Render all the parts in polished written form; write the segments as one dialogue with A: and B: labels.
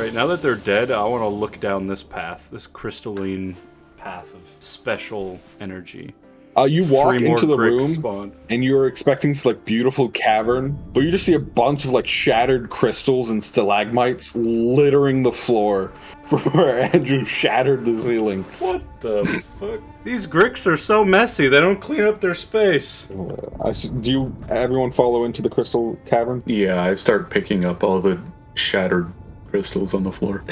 A: Alright, now that they're dead, I want to look down this path, this crystalline path of special energy.
B: You walk into the room,
A: spawn.
B: and you're expecting this like beautiful cavern, but you just see a bunch of like shattered crystals and stalagmites littering the floor where Andrew shattered the ceiling.
A: What the fuck? These Gricks are so messy, they don't clean up their space.
B: Do you everyone follow into the crystal cavern?
C: Yeah, I start picking up all the shattered crystals on the floor.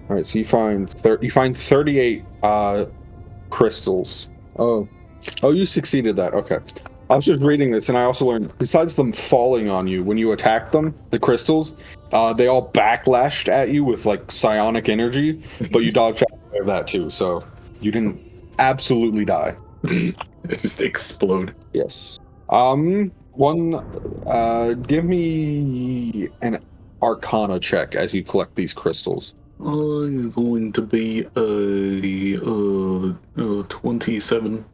B: All right, so you find 38 crystals. Oh, you succeeded that. Okay. I was just reading this, and I also learned, besides them falling on you when you attack them, the crystals, they all backlashed at you with, like, psionic energy, but you dodged out of that, too, so you didn't absolutely die.
C: They just explode.
B: Yes. Give me an Arcana check as you collect these crystals.
C: It's going to be 27.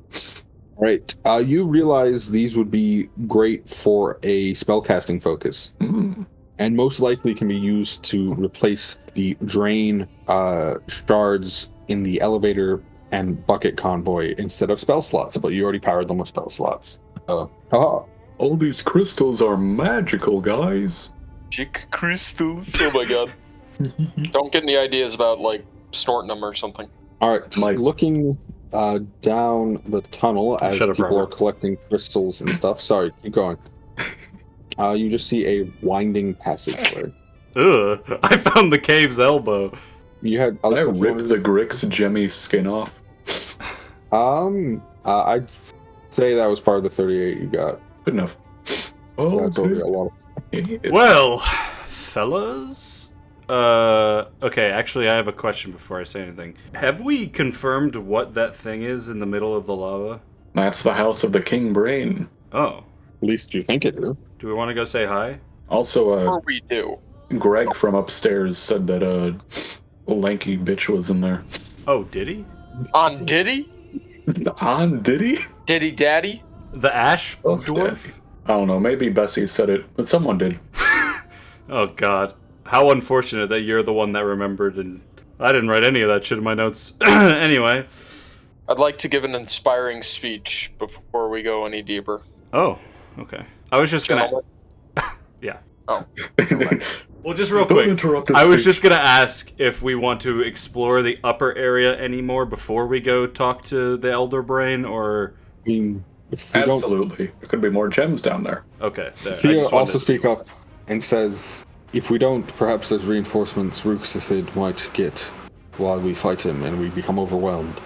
B: Right. You realize these would be great for a spellcasting focus. And most likely can be used to replace the drain shards in the elevator and bucket convoy instead of spell slots, but you already powered them with spell slots.
C: All these crystals are magical, guys.
D: Magic crystals. Oh my god. Don't get any ideas about, like, snorting them or something.
B: Alright, looking down the tunnel as people are collecting crystals and stuff. Sorry, keep going. You just see a winding passageway.
A: Ugh, I found the cave's elbow.
B: You had.
C: I ripped the Grick's gemmy skin off.
B: I'd say that was part of the 38 you got.
C: Good enough. Oh,
B: that's already a lot.
A: Well, fellas. Okay, actually I have a question before I say anything. Have we confirmed what that thing is in the middle of the lava?
C: That's the house of the King Brain.
A: Oh.
B: At least you think it is.
A: Do we want to go say hi?
C: Also,
D: Or we do.
C: Greg from upstairs said that a lanky bitch was in there.
A: Oh, did he?
D: On Diddy?
C: On Diddy?
D: Diddy Daddy?
A: The Ash Dwarf?
C: I don't know, maybe Bessie said it, but someone did.
A: Oh god. How unfortunate that you're the one that remembered, and I didn't write any of that shit in my notes. Anyway.
D: I'd like to give an inspiring speech before we go any deeper.
A: Oh, okay. I was just gonna... Yeah.
D: Oh.
A: Well, just real quick, I was just gonna ask if we want to explore the upper area anymore before we go talk to the Elder Brain, or...
B: I mean, if we
C: absolutely. There could be more gems down there.
A: Okay.
B: Thea also speak up and says... If we don't, perhaps there's reinforcements Ruxithid might get while we fight him and we become overwhelmed.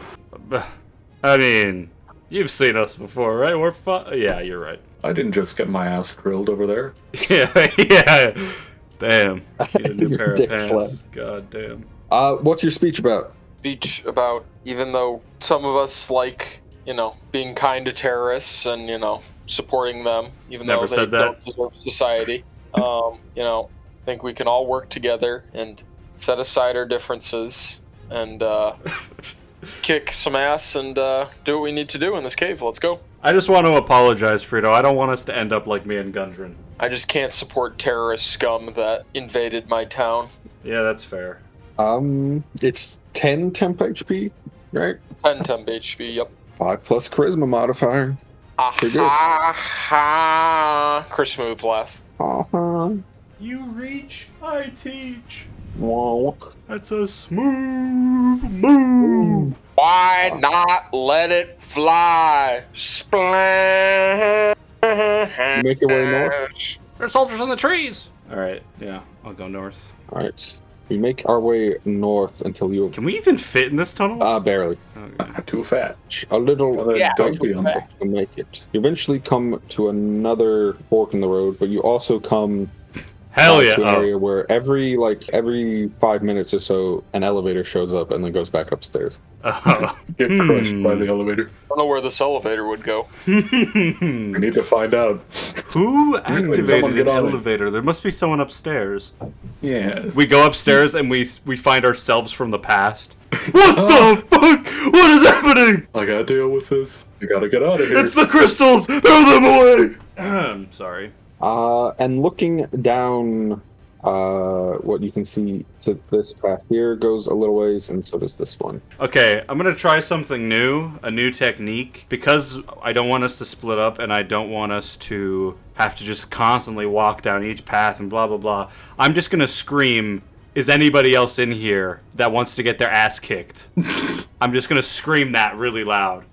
A: I mean, you've seen us before, right? We're yeah, you're right.
C: I didn't just get my ass drilled over there.
A: yeah. Damn. Get a new
B: Your
A: pair of
B: dick
A: pants.
B: slapped.
A: God damn.
B: What's your speech about?
D: Speech about, even though some of us like, being kind to terrorists and, supporting them, even though they don't deserve society, I think we can all work together and set aside our differences and kick some ass and do what we need to do in this cave. Let's go.
A: I just want to apologize, Frito. I don't want us to end up like me and Gundren.
D: I just can't support terrorist scum that invaded my town.
A: Yeah, that's fair.
B: It's 10 temp HP, right?
D: 10 temp HP, yep.
B: 5 plus charisma modifier.
D: Chris move laugh.
A: You reach, I teach.
B: Whoa.
A: That's a smooth move.
D: Why not let it fly? Splash.
B: You make your way north.
A: There's soldiers in the trees. All right, yeah, I'll go north.
B: All right, we make our way north until you.
A: Can we even fit in this tunnel?
B: Barely.
C: Not too fat.
B: A little.
D: Don't
B: be able to make it. You eventually come to another fork in the road, but you also come.
A: Hell yeah!
B: To an area where every 5 minutes or so, an elevator shows up and then goes back upstairs.
C: Get crushed by the elevator.
D: I don't know where this elevator would go.
C: We need to find out.
A: Who activated an elevator? There must be someone upstairs.
C: Yes.
A: We go upstairs and we find ourselves from the past. What the fuck? What is happening?
C: I gotta deal with this. I gotta get out of here.
A: It's the crystals! Throw them away! Sorry.
B: And looking down What you can see to this path here goes a little ways, and so does this one.
A: Okay, I'm gonna try something new, a new technique, because I don't want us to split up, and I don't want us to have to just constantly walk down each path and blah blah blah. I'm just gonna scream, is anybody else in here that wants to get their ass kicked? I'm just gonna scream that really loud.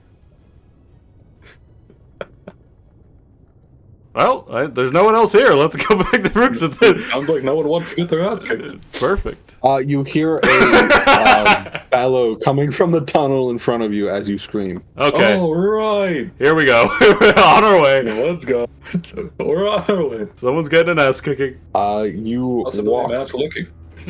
A: Well, there's no one else here. Let's go back to Brooks.
C: Sounds like no one wants to get their ass kicked.
A: Perfect.
B: You hear a bellow coming from the tunnel in front of you as you scream.
A: Okay.
C: All right.
A: Here we go. We're on our way.
C: Let's go. We're on our way.
A: Someone's getting an ass kicking.
B: You walk
C: ass looking.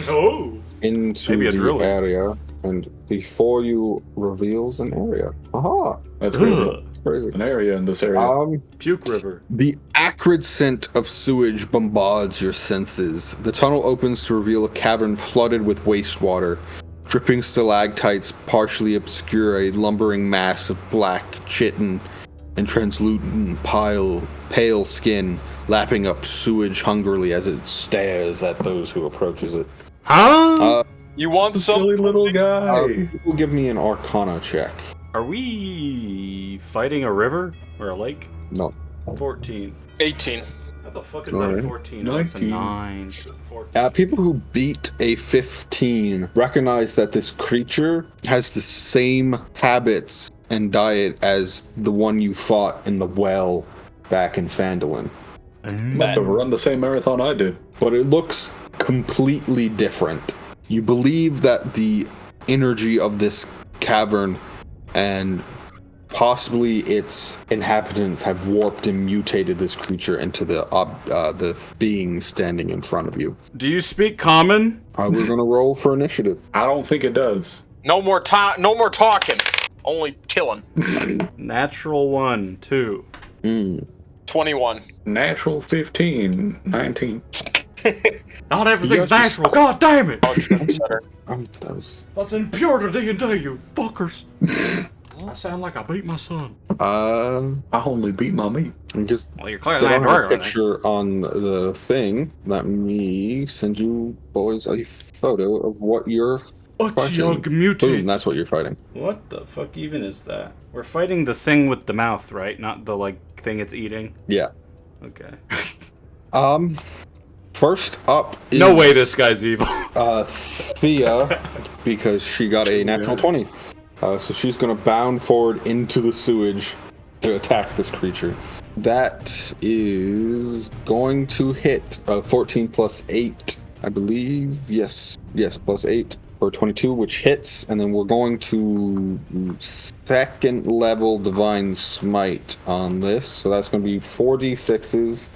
A: Oh.
B: into
A: Maybe a
B: the
A: drilling.
B: area, and before you reveals an area. Aha!
C: That's crazy.
B: That's crazy.
C: An area in this area.
A: Puke River.
B: The acrid scent of sewage bombards your senses. The tunnel opens to reveal a cavern flooded with wastewater. Dripping stalactites partially obscure a lumbering mass of black chitin and translucent pale skin, lapping up sewage hungrily as it stares at those who approaches it.
A: Huh?
D: You want some?
C: Silly little guy.
B: People give me an Arcana check.
A: Are we fighting a river or a lake?
B: No.
A: 14.
D: 18.
A: How the fuck is that a
B: Alright.
A: 14? No, it's a 9. 14.
B: People who beat a 15 recognize that this creature has the same habits and diet as the one you fought in the well back in Phandelver.
C: Must have run the same marathon I did.
B: But it looks completely different. You believe that the energy of this cavern and possibly its inhabitants have warped and mutated this creature into the being standing in front of you.
A: Do you speak common?
B: We're gonna roll for initiative.
C: I don't think it does.
D: No more talking. Only killing.
A: Natural 1, 2.
D: 21.
C: Natural 15, 19.
A: Not everything's natural. God damn it! That's impure to D&D, you fuckers. I sound like I beat my son.
C: I only beat my meat.
B: Just
A: Well, you're clearly
B: they
A: not
B: don't have a
A: working.
B: picture on the thing. Let me send you boys a photo of what you're
A: Otyug
B: Boom,
A: mutate.
B: that's what you're fighting.
A: What the fuck even is that? We're fighting the thing with the mouth, right? Not the, like, thing it's eating?
B: Yeah.
A: Okay.
B: First up is
A: No way this guy's evil.
B: Thea, because she got a natural 20. So she's going to bound forward into the sewage to attack this creature. That is going to hit 14 plus 8, I believe. Yes, plus 8 for 22, which hits. And then we're going to second level Divine Smite on this. So that's going to be 4d6s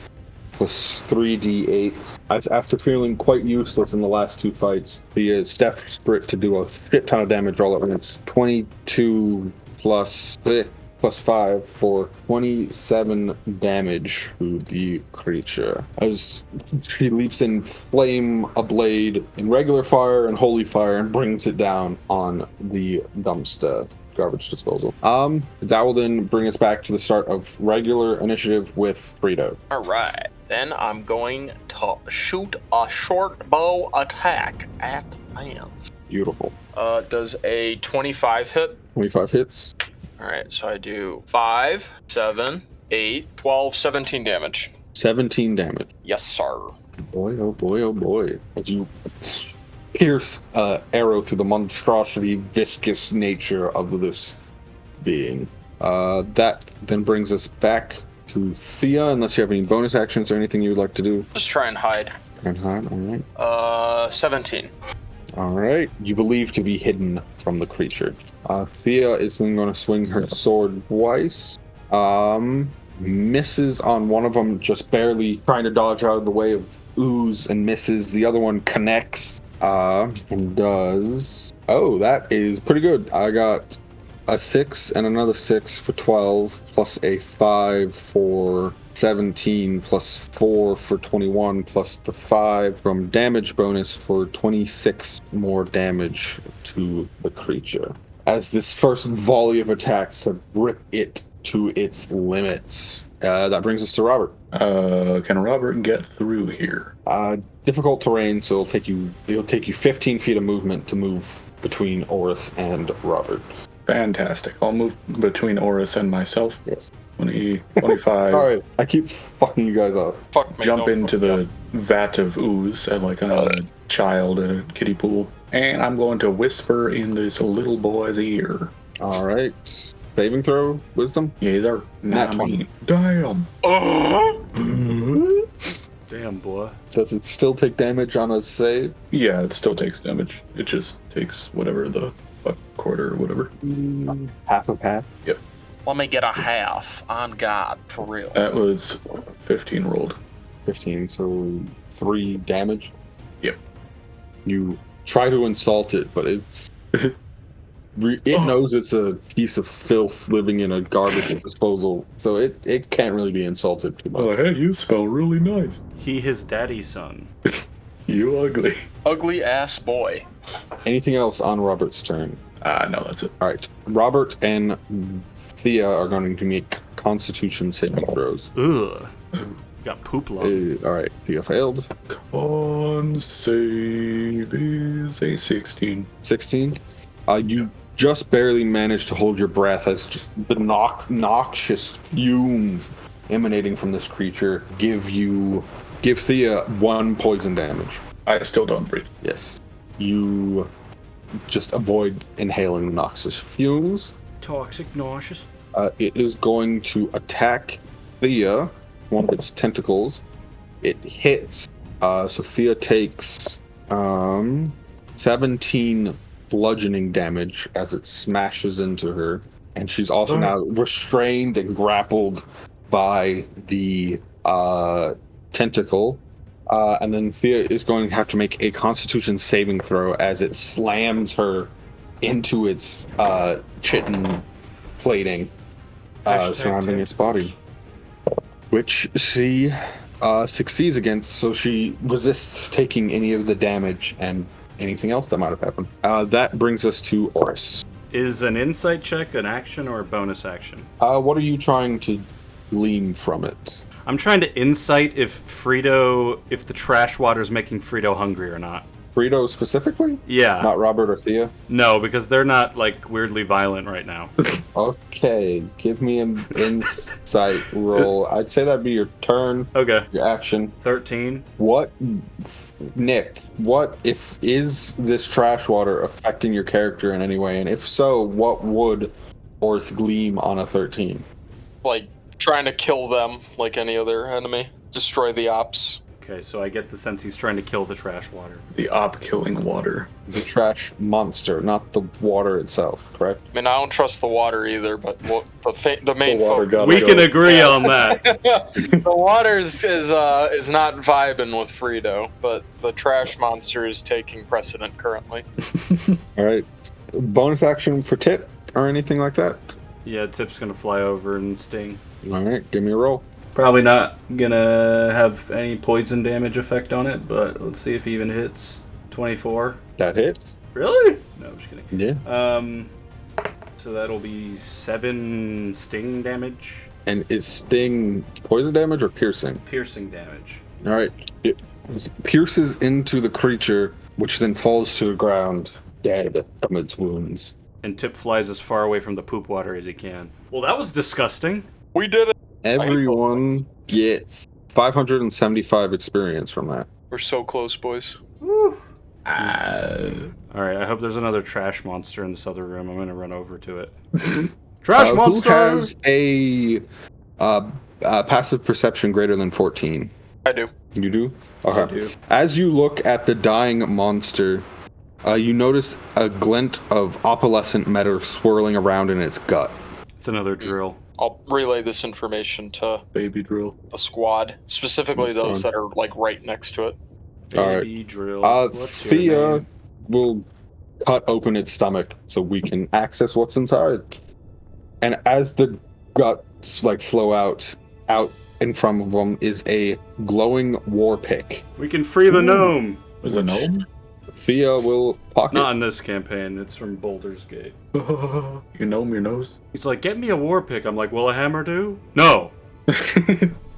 B: plus 3d8s. After feeling quite useless in the last two fights, the Steph Spirit to do a shit ton of damage all at once. 22 plus 6 plus 5 for 27 damage to the creature. As she leaps in Flame, a Blade, in regular fire and Holy Fire and brings it down on the dumpster. Garbage disposal. That will then bring us back to the start of regular initiative with Frito.
D: Alright. Then I'm going to shoot a short bow attack at Mans.
B: Beautiful.
D: Does a 25 hit?
B: 25 hits.
D: Alright, so I do 5, 7, 8, 12, 17 damage.
B: 17 damage.
D: Yes, sir.
B: Boy, oh boy, oh boy. As you pierce arrow through the monstrosity, viscous nature of this being. That then brings us back to Thea, unless you have any bonus actions or anything you would like to do.
D: Just try and hide.
B: And hide, alright.
D: 17.
B: Alright. You believe to be hidden from the creature. Thea is then going to swing her sword twice. Misses on one of them, just barely trying to dodge out of the way of ooze, and misses. The other one connects and does... Oh, that is pretty good. I got a 6 and another 6 for 12, plus a 5 for 17, plus 4 for 21, plus the 5 from damage bonus for 26 more damage to the creature. As this first volley of attacks have ripped it to its limits. That brings us to Robert.
C: Can Robert get through here?
B: Difficult terrain, so it'll take you 15 feet of movement to move between Oris and Robert.
C: Fantastic. I'll move between Oris and myself.
B: Yes.
C: 20, 25.
B: Sorry, I keep fucking you guys up.
D: Fuck me.
C: Jump
D: no,
C: into the vat of ooze like a child at a kiddie pool. And I'm going to whisper in this little boy's ear.
B: All right. Saving throw, wisdom.
C: Yeah, sir.
B: Nat 20.
C: Damn.
A: Damn, boy.
B: Does it still take damage on a save?
C: Yeah, it still takes damage. It just takes whatever the fuck quarter or whatever.
B: Half of half.
C: Yep.
D: Let me get a half on God, for real.
C: That was 15 rolled.
B: 15, so 3 damage.
C: Yep.
B: You try to insult it, but it knows it's a piece of filth living in a garbage disposal, so it can't really be insulted too much.
C: Oh, hey, you spell really nice.
A: He his daddy's son.
C: You ugly.
D: Ugly ass boy.
B: Anything else on Robert's turn?
C: No, that's it.
B: All right. Robert and Thea are going to make Constitution saving throws.
A: Ugh. You got poop lung.
B: All right. Thea failed.
C: Con save is a 16.
B: 16. You just barely managed to hold your breath as just the noxious fumes emanating from this creature give Thea 1 poison damage.
C: I still don't breathe.
B: Yes. You just avoid inhaling the noxious fumes.
A: Toxic, nauseous.
B: It is going to attack Thea, one of its tentacles. It hits. Thea takes 17 bludgeoning damage as it smashes into her. And she's also now restrained and grappled by the tentacle. And then Thea is going to have to make a Constitution saving throw as it slams her into its chitin plating surrounding its body, which she succeeds against, so she resists taking any of the damage and anything else that might have happened. That brings us to Oris.
A: Is an insight check an action or a bonus action?
B: What are you trying to glean from it?
A: I'm trying to insight if the trash water is making Frito hungry or not.
B: Frito specifically?
A: Yeah.
B: Not Robert or Thea?
A: No, because they're not, like, weirdly violent right now.
B: Okay, give me an insight roll. I'd say that'd be your turn.
A: Okay.
B: Your action.
A: 13.
B: Nick, is this trash water affecting your character in any way? And if so, what would Oris gleam on a 13?
D: Like, trying to kill them like any other enemy. Destroy the ops.
A: Okay, so I get the sense he's trying to kill the trash water.
C: The op killing water.
B: The trash monster, not the water itself, correct?
D: I mean, I don't trust the water either, but the main
C: The water
D: focus.
C: god.
A: We can agree on that.
D: The water is not vibing with Frito, but the trash monster is taking precedent currently.
B: All right. Bonus action for Tip or anything like that?
A: Yeah, Tip's gonna fly over and sting.
B: All right, give me a roll.
A: Probably not gonna have any poison damage effect on it, but let's see if he even hits. 24.
B: That hits.
A: Really? No, I'm just kidding.
B: Yeah.
A: So that'll be 7 sting damage.
B: And is sting poison damage or piercing?
A: Piercing damage.
B: All right. It pierces into the creature, which then falls to the ground, dead from its wounds.
A: And Tip flies as far away from the poop water as he can. Well, that was disgusting.
D: We did it.
B: Everyone gets 575 experience from that.
D: We're so close, boys.
A: Woo. Alright, I hope there's another trash monster in this other room. I'm gonna run over to it. Trash monster!
B: Who has a passive perception greater than 14?
D: I do.
B: You do? Okay.
A: I do.
B: As you look at the dying monster, you notice a glint of opalescent matter swirling around in its gut.
A: It's another drill.
D: I'll relay this information to
C: Baby drill.
D: the squad, specifically those that are like right next to it.
A: Baby
B: Alright.
A: drill. What's your
B: Thea
A: name?
B: will cut open its stomach so we can access what's inside. And as the guts flow out in front of them is a glowing war pick.
A: We can free the gnome.
C: Was it a gnome?
B: Thea will pocket.
A: Not in this campaign. It's from Baldur's Gate.
C: You know your nose.
A: He's like, get me a war pick. I'm like, will a hammer do? No.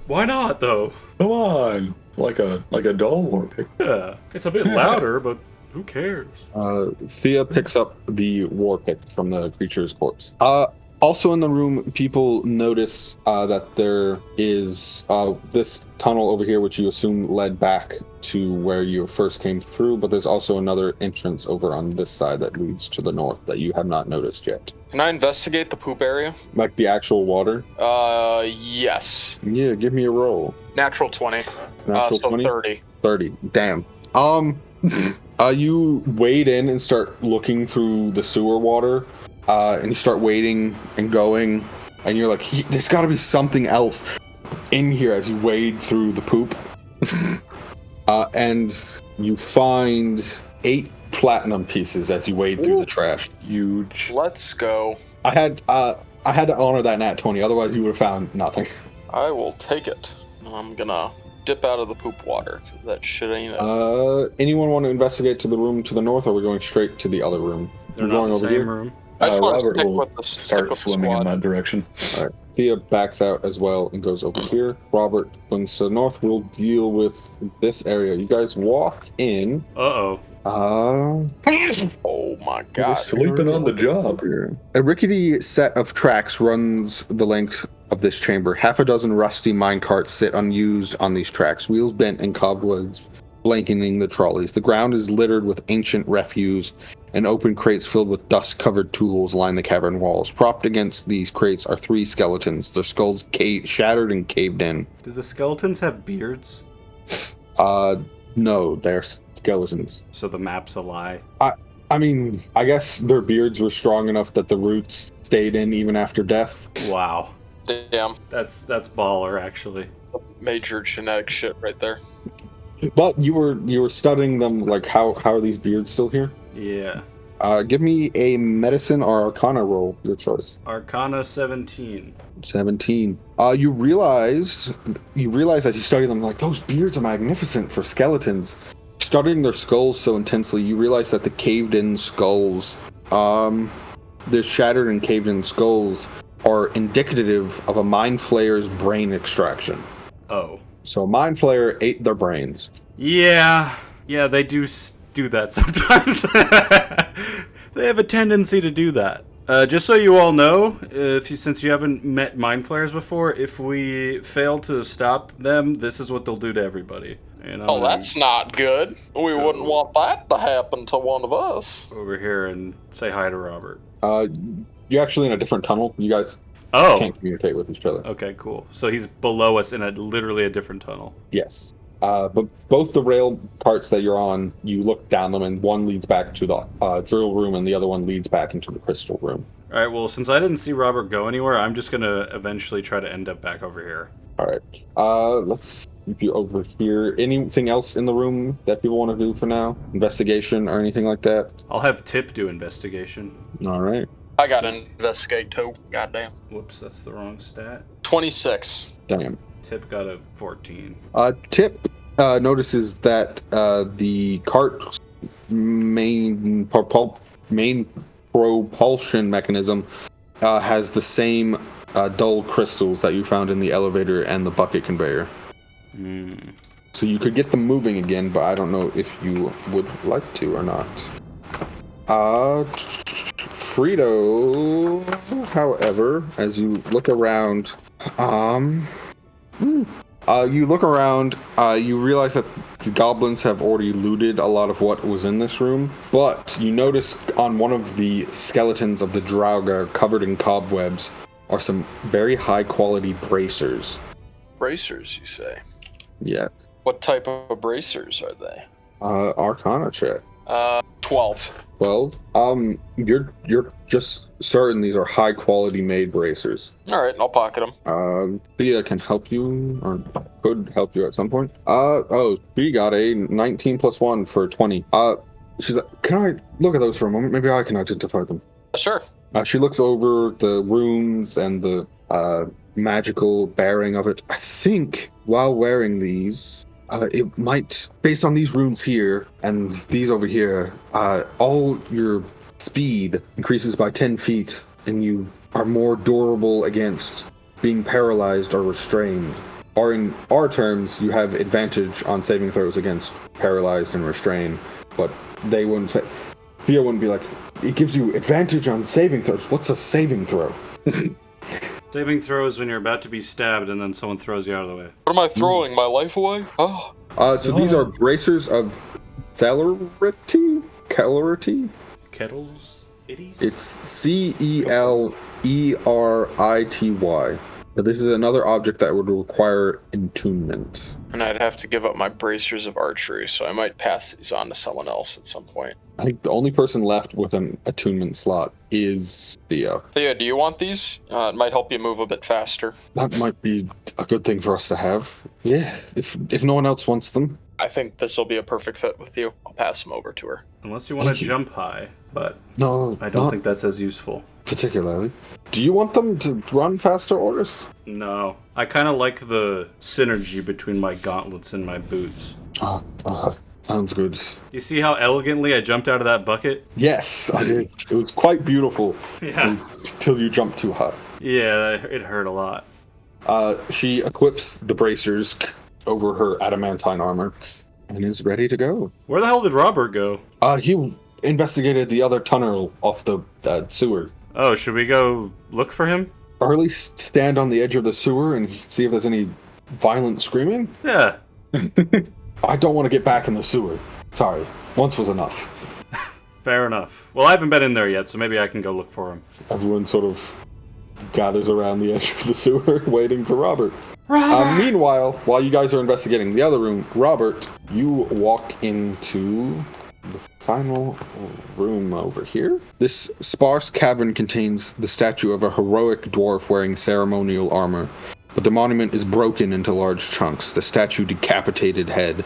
A: Why not, though?
C: Come on. It's like a doll war pick.
A: Yeah. It's a bit louder, but who cares?
B: Thea picks up the war pick from the creature's corpse. Also in the room, people notice that there is this tunnel over here, which you assume led back to where you first came through, but there's also another entrance over on this side that leads to the north that you have not noticed yet.
D: Can I investigate the poop area?
B: Like the actual water?
D: Yes.
B: Yeah, give me a roll.
D: Natural 20.
B: Natural
D: so
B: 20?
D: 30.
B: 30. Damn. You wade in and start looking through the sewer water. And you start waiting and going, and you're like, there's got to be something else in here as you wade through the poop. And you find 8 platinum pieces as you wade through the trash.
C: Huge.
D: Let's go.
B: I had to honor that nat 20, otherwise you would have found nothing.
D: I will take it. I'm gonna dip out of the poop water, 'cause that shit ain't it.
B: Anyone want to investigate to the room to the north, or are we going straight to the other room?
A: They're
B: We're
A: not
B: going
A: the
B: over
A: same
B: here.
A: room.
D: I just want to
C: Robert
D: stick
C: will
D: with the
C: start swimming in that direction.
B: All right. Thea backs out as well and goes over here. Robert swims to the north. We'll deal with this area. You guys walk in.
A: Uh-oh.
D: Oh my
C: We're
D: god.
C: sleeping on the job.
B: A rickety set of tracks runs the length of this chamber. Half a dozen rusty minecarts sit unused on these tracks, wheels bent and cobwebs blanketing the trolleys. The ground is littered with ancient refuse, and open crates filled with dust-covered tools line the cavern walls. Propped against these crates are 3 skeletons, their skulls shattered and caved in.
A: Do the skeletons have beards?
B: No, they're skeletons.
A: So the map's a lie.
B: I mean, I guess their beards were strong enough that the roots stayed in even after death.
A: Wow.
D: Damn.
A: That's baller, actually.
D: Some major genetic shit right there.
B: But you were studying them, like how are these beards still here?
A: Yeah.
B: Give me a medicine or arcana roll, your choice.
A: Arcana 17.
B: 17. You realize as you study them, like, those beards are magnificent for skeletons. Studying their skulls so intensely, you realize that the caved-in skulls, the shattered and caved-in skulls, are indicative of a mind flayer's brain extraction.
A: Oh.
B: So a mind flayer ate their brains.
A: Yeah, they do that sometimes. They have a tendency to do that. Just so you all know, since you haven't met mind flayers before, if we fail to stop them, this is what they'll do to everybody.
D: Oh, that's not good. We wouldn't want that to happen to one of us.
A: Over here and say hi to Robert.
B: You're actually in a different tunnel. You guys can't communicate with each other.
A: Okay, cool. So he's below us in literally a different tunnel.
B: Yes. But both the rail parts that you're on, you look down them, and one leads back to the drill room, and the other one leads back into the crystal room.
A: All right, well, since I didn't see Robert go anywhere, I'm just going to eventually try to end up back over here.
B: All right. Let's keep you over here. Anything else in the room that people want to do for now? Investigation or anything like that?
A: I'll have Tip do investigation.
B: All right.
D: I gotta investigate too. Goddamn.
A: Whoops, that's the wrong stat.
D: 26.
B: Damn.
A: Tip got a 14.
B: Tip notices that the cart's main propulsion mechanism has the same dull crystals that you found in the elevator and the bucket conveyor. So you could get them moving again, but I don't know if you would like to or not. Frito, however, as you look around, you realize that the goblins have already looted a lot of what was in this room, but you notice on one of the skeletons of the Draugr covered in cobwebs are some very high quality bracers.
D: Bracers, you say?
B: Yes.
D: What type of bracers are they?
B: Arcana check.
D: 12.
B: 12. You're just certain these are high quality made bracers.
D: All right, I'll pocket them.
B: Thea can help you, or could help you at some point. She got a 19 plus 1 for 20. She's like, can I look at those for a moment? Maybe I can identify them.
D: Sure.
B: She looks over the runes and the magical bearing of it. I think while wearing these, It might, based on these runes here and these over here, all your speed increases by 10 feet, and you are more durable against being paralyzed or restrained. Or in our terms, you have advantage on saving throws against paralyzed and restrained, but they wouldn't say. Theo wouldn't be like, it gives you advantage on saving throws. What's a saving throw?
A: Saving throws when you're about to be stabbed and then someone throws you out of the way.
D: What am I throwing? My life away? Oh.
B: So these are bracers of celerity? Celerity?
A: Kettles? Itties?
B: It's Celerity. But this is another object that would require attunement.
D: And I'd have to give up my bracers of archery, so I might pass these on to someone else at some point.
B: I think the only person left with an attunement slot is Theo.
D: Theo, do you want these? It might help you move a bit faster.
B: That might be a good thing for us to have. Yeah, if no one else wants them.
D: I think this will be a perfect fit with you. I'll pass them over to her.
A: Unless you want to jump high, but
B: no,
A: I don't think that's as useful.
B: Particularly. Do you want them to run faster orders?
A: No. I kind of like the synergy between my gauntlets and my boots.
B: Sounds good.
A: You see how elegantly I jumped out of that bucket?
B: Yes, I did. It was quite beautiful.
A: Yeah.
B: Until you jumped too high.
A: Yeah, it hurt a lot.
B: She equips the bracers over her adamantine armor and is ready to go.
A: Where the hell did Robert go?
B: He investigated the other tunnel off the sewer.
A: Oh, should we go look for him?
B: Or at least stand on the edge of the sewer and see if there's any violent screaming?
A: Yeah.
B: I don't want to get back in the sewer. Sorry. Once was enough.
A: Fair enough. Well, I haven't been in there yet, so maybe I can go look for him.
B: Everyone sort of gathers around the edge of the sewer waiting for Robert. Meanwhile, while you guys are investigating the other room, Robert, you walk into the final room over here. This sparse cavern contains the statue of a heroic dwarf wearing ceremonial armor, but the monument is broken into large chunks. The statue's decapitated head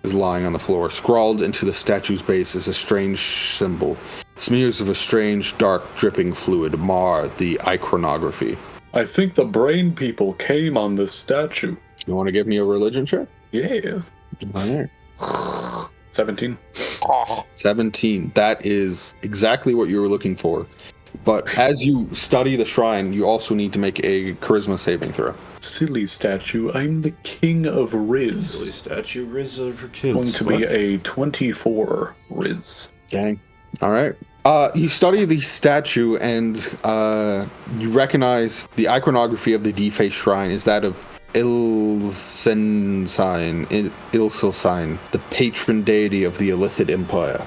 B: is lying on the floor. Scrawled into the statue's base is a strange symbol. Smears of a strange, dark, dripping fluid mar the iconography.
C: I think the brain people came on this statue.
B: You want to give me a religion check?
C: Yeah.
B: All right.
C: 17.
B: 17. That is exactly what you were looking for. But as you study the shrine, you also need to make a charisma saving throw.
C: Silly statue, I'm the king of Riz.
A: Silly statue, Riz for kids.
C: Going to be a 24 Riz.
B: Dang. All right. You study the statue and you recognize the iconography of the defaced shrine is that of Ilsilsine, the patron deity of the Illithid Empire.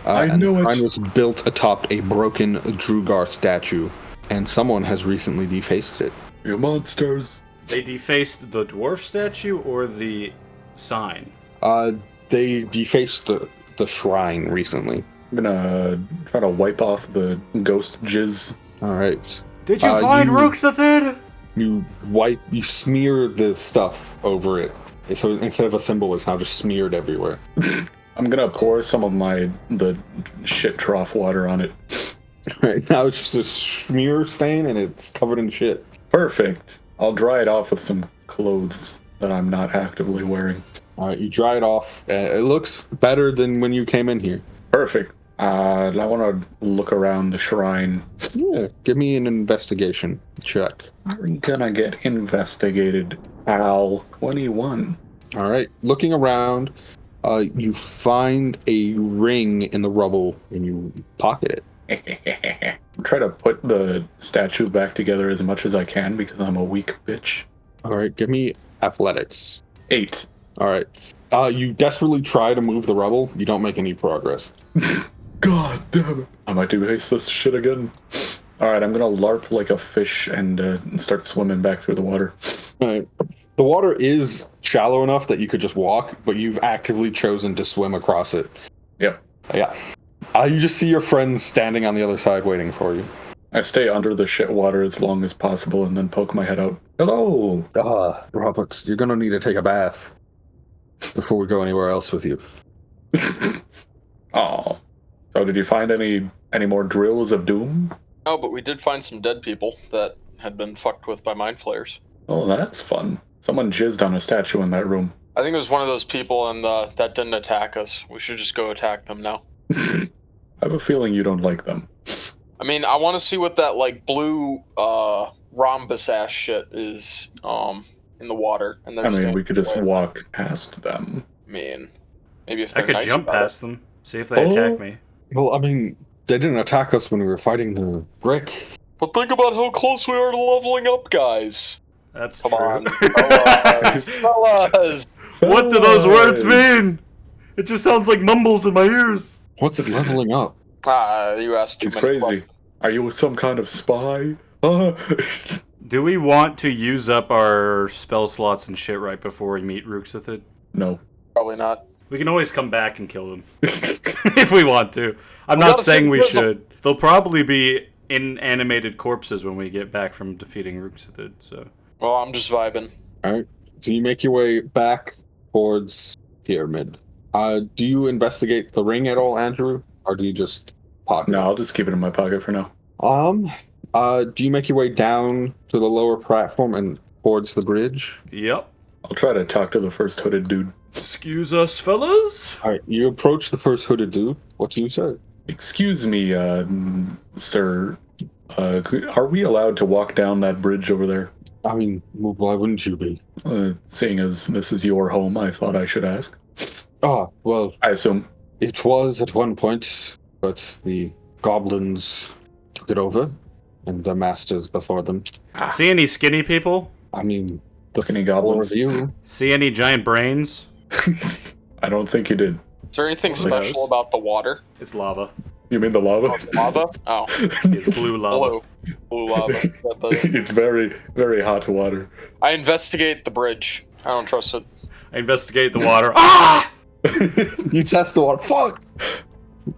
C: I know
B: the
C: it.
B: shrine was built atop a broken Drugar statue, and someone has recently defaced it.
C: You monsters.
A: They defaced the dwarf statue or the sign?
B: They defaced the shrine recently.
C: I'm gonna try to wipe off the ghost jizz.
B: All right.
A: Did you find Ruxathid?
B: You smear the stuff over it. So instead of a symbol, it's now just smeared everywhere.
C: I'm gonna pour some of the shit trough water on it.
B: Right now it's just a smear stain and it's covered in shit.
C: Perfect. I'll dry it off with some clothes that I'm not actively wearing.
B: All right, you dry it off. It looks better than when you came in here.
C: Perfect. I want to look around the shrine.
B: Yeah, give me an investigation check.
C: I'm gonna get investigated. Al 21.
B: All right, looking around, you find a ring in the rubble and you pocket it.
C: Try to put the statue back together as much as I can because I'm a weak bitch.
B: All right, give me athletics.
C: 8.
B: All right. You desperately try to move the rubble. You don't make any progress.
C: God damn it. I might deface this shit again. Alright, I'm gonna LARP like a fish and start swimming back through the water.
B: All right. The water is shallow enough that you could just walk, but you've actively chosen to swim across it.
C: Yep.
B: Yeah. You just see your friends standing on the other side waiting for you.
C: I stay under the shit water as long as possible and then poke my head out. Hello!
B: Robert, you're gonna need to take a bath before we go anywhere else with you.
C: Oh. So did you find any more drills of doom?
D: No, but we did find some dead people that had been fucked with by mind flayers.
C: Oh, that's fun. Someone jizzed on a statue in that room.
D: I think it was one of those people that didn't attack us. We should just go attack them now.
C: I have a feeling you don't like them.
D: I mean, I want to see what that like blue rhombus ass shit is in the water. And
C: I mean, we could just walk past them.
D: I mean, maybe if
A: I
D: they're
A: could
D: nice
A: jump
D: about
A: past them, see if they attack me.
B: Well, I mean, they didn't attack us when we were fighting the brick.
D: But think about how close we are to leveling up, guys.
A: That's
D: Come
A: true.
D: on, fellas.
A: What do those words mean? It just sounds like mumbles in my ears.
B: What's leveling up?
D: You asked too
C: It's
D: many
C: crazy.
D: questions.
C: Are you some kind of spy?
A: Do we want to use up our spell slots and shit right before we meet Ruxithid?
C: No.
D: Probably not.
A: We can always come back and kill them if we want to. I'm
D: We
A: not
D: gotta
A: saying
D: save
A: we
D: Grizzle.
A: should. They'll probably be inanimated corpses when we get back from defeating Ruxithid, so...
D: Well, I'm just vibing.
B: Alright, so you make your way back towards Pyramid. Do you investigate the ring at all, Andrew? Or do you just pocket
C: No,
B: it?
C: I'll just keep it in my pocket for now.
B: Do you make your way down to the lower platform and towards the bridge?
A: Yep.
C: I'll try to talk to the first hooded dude.
A: Excuse us, fellas?
B: Alright, you approach the first hooded dude. What do you say?
C: Excuse me, sir. Are we allowed to walk down that bridge over there?
B: I mean, why wouldn't you be?
C: Seeing as this is your home, I thought I should ask.
B: Well,
C: I assume.
B: it was at one point, but the goblins took it over, and the masters before them.
A: See any skinny people?
B: I mean, the
C: Skinny
B: four
C: goblins.
B: of you.
A: See any giant brains?
C: I don't think you did.
D: Is there anything
A: Who knows?
D: special about the water?
A: It's lava.
C: You mean the lava?
D: Oh, it's lava? Oh,
A: It's blue lava.
D: blue lava.
C: It's very, very hot water.
D: I investigate the bridge. I don't trust it.
A: I investigate the water. Ah!
B: You test the water. Fuck!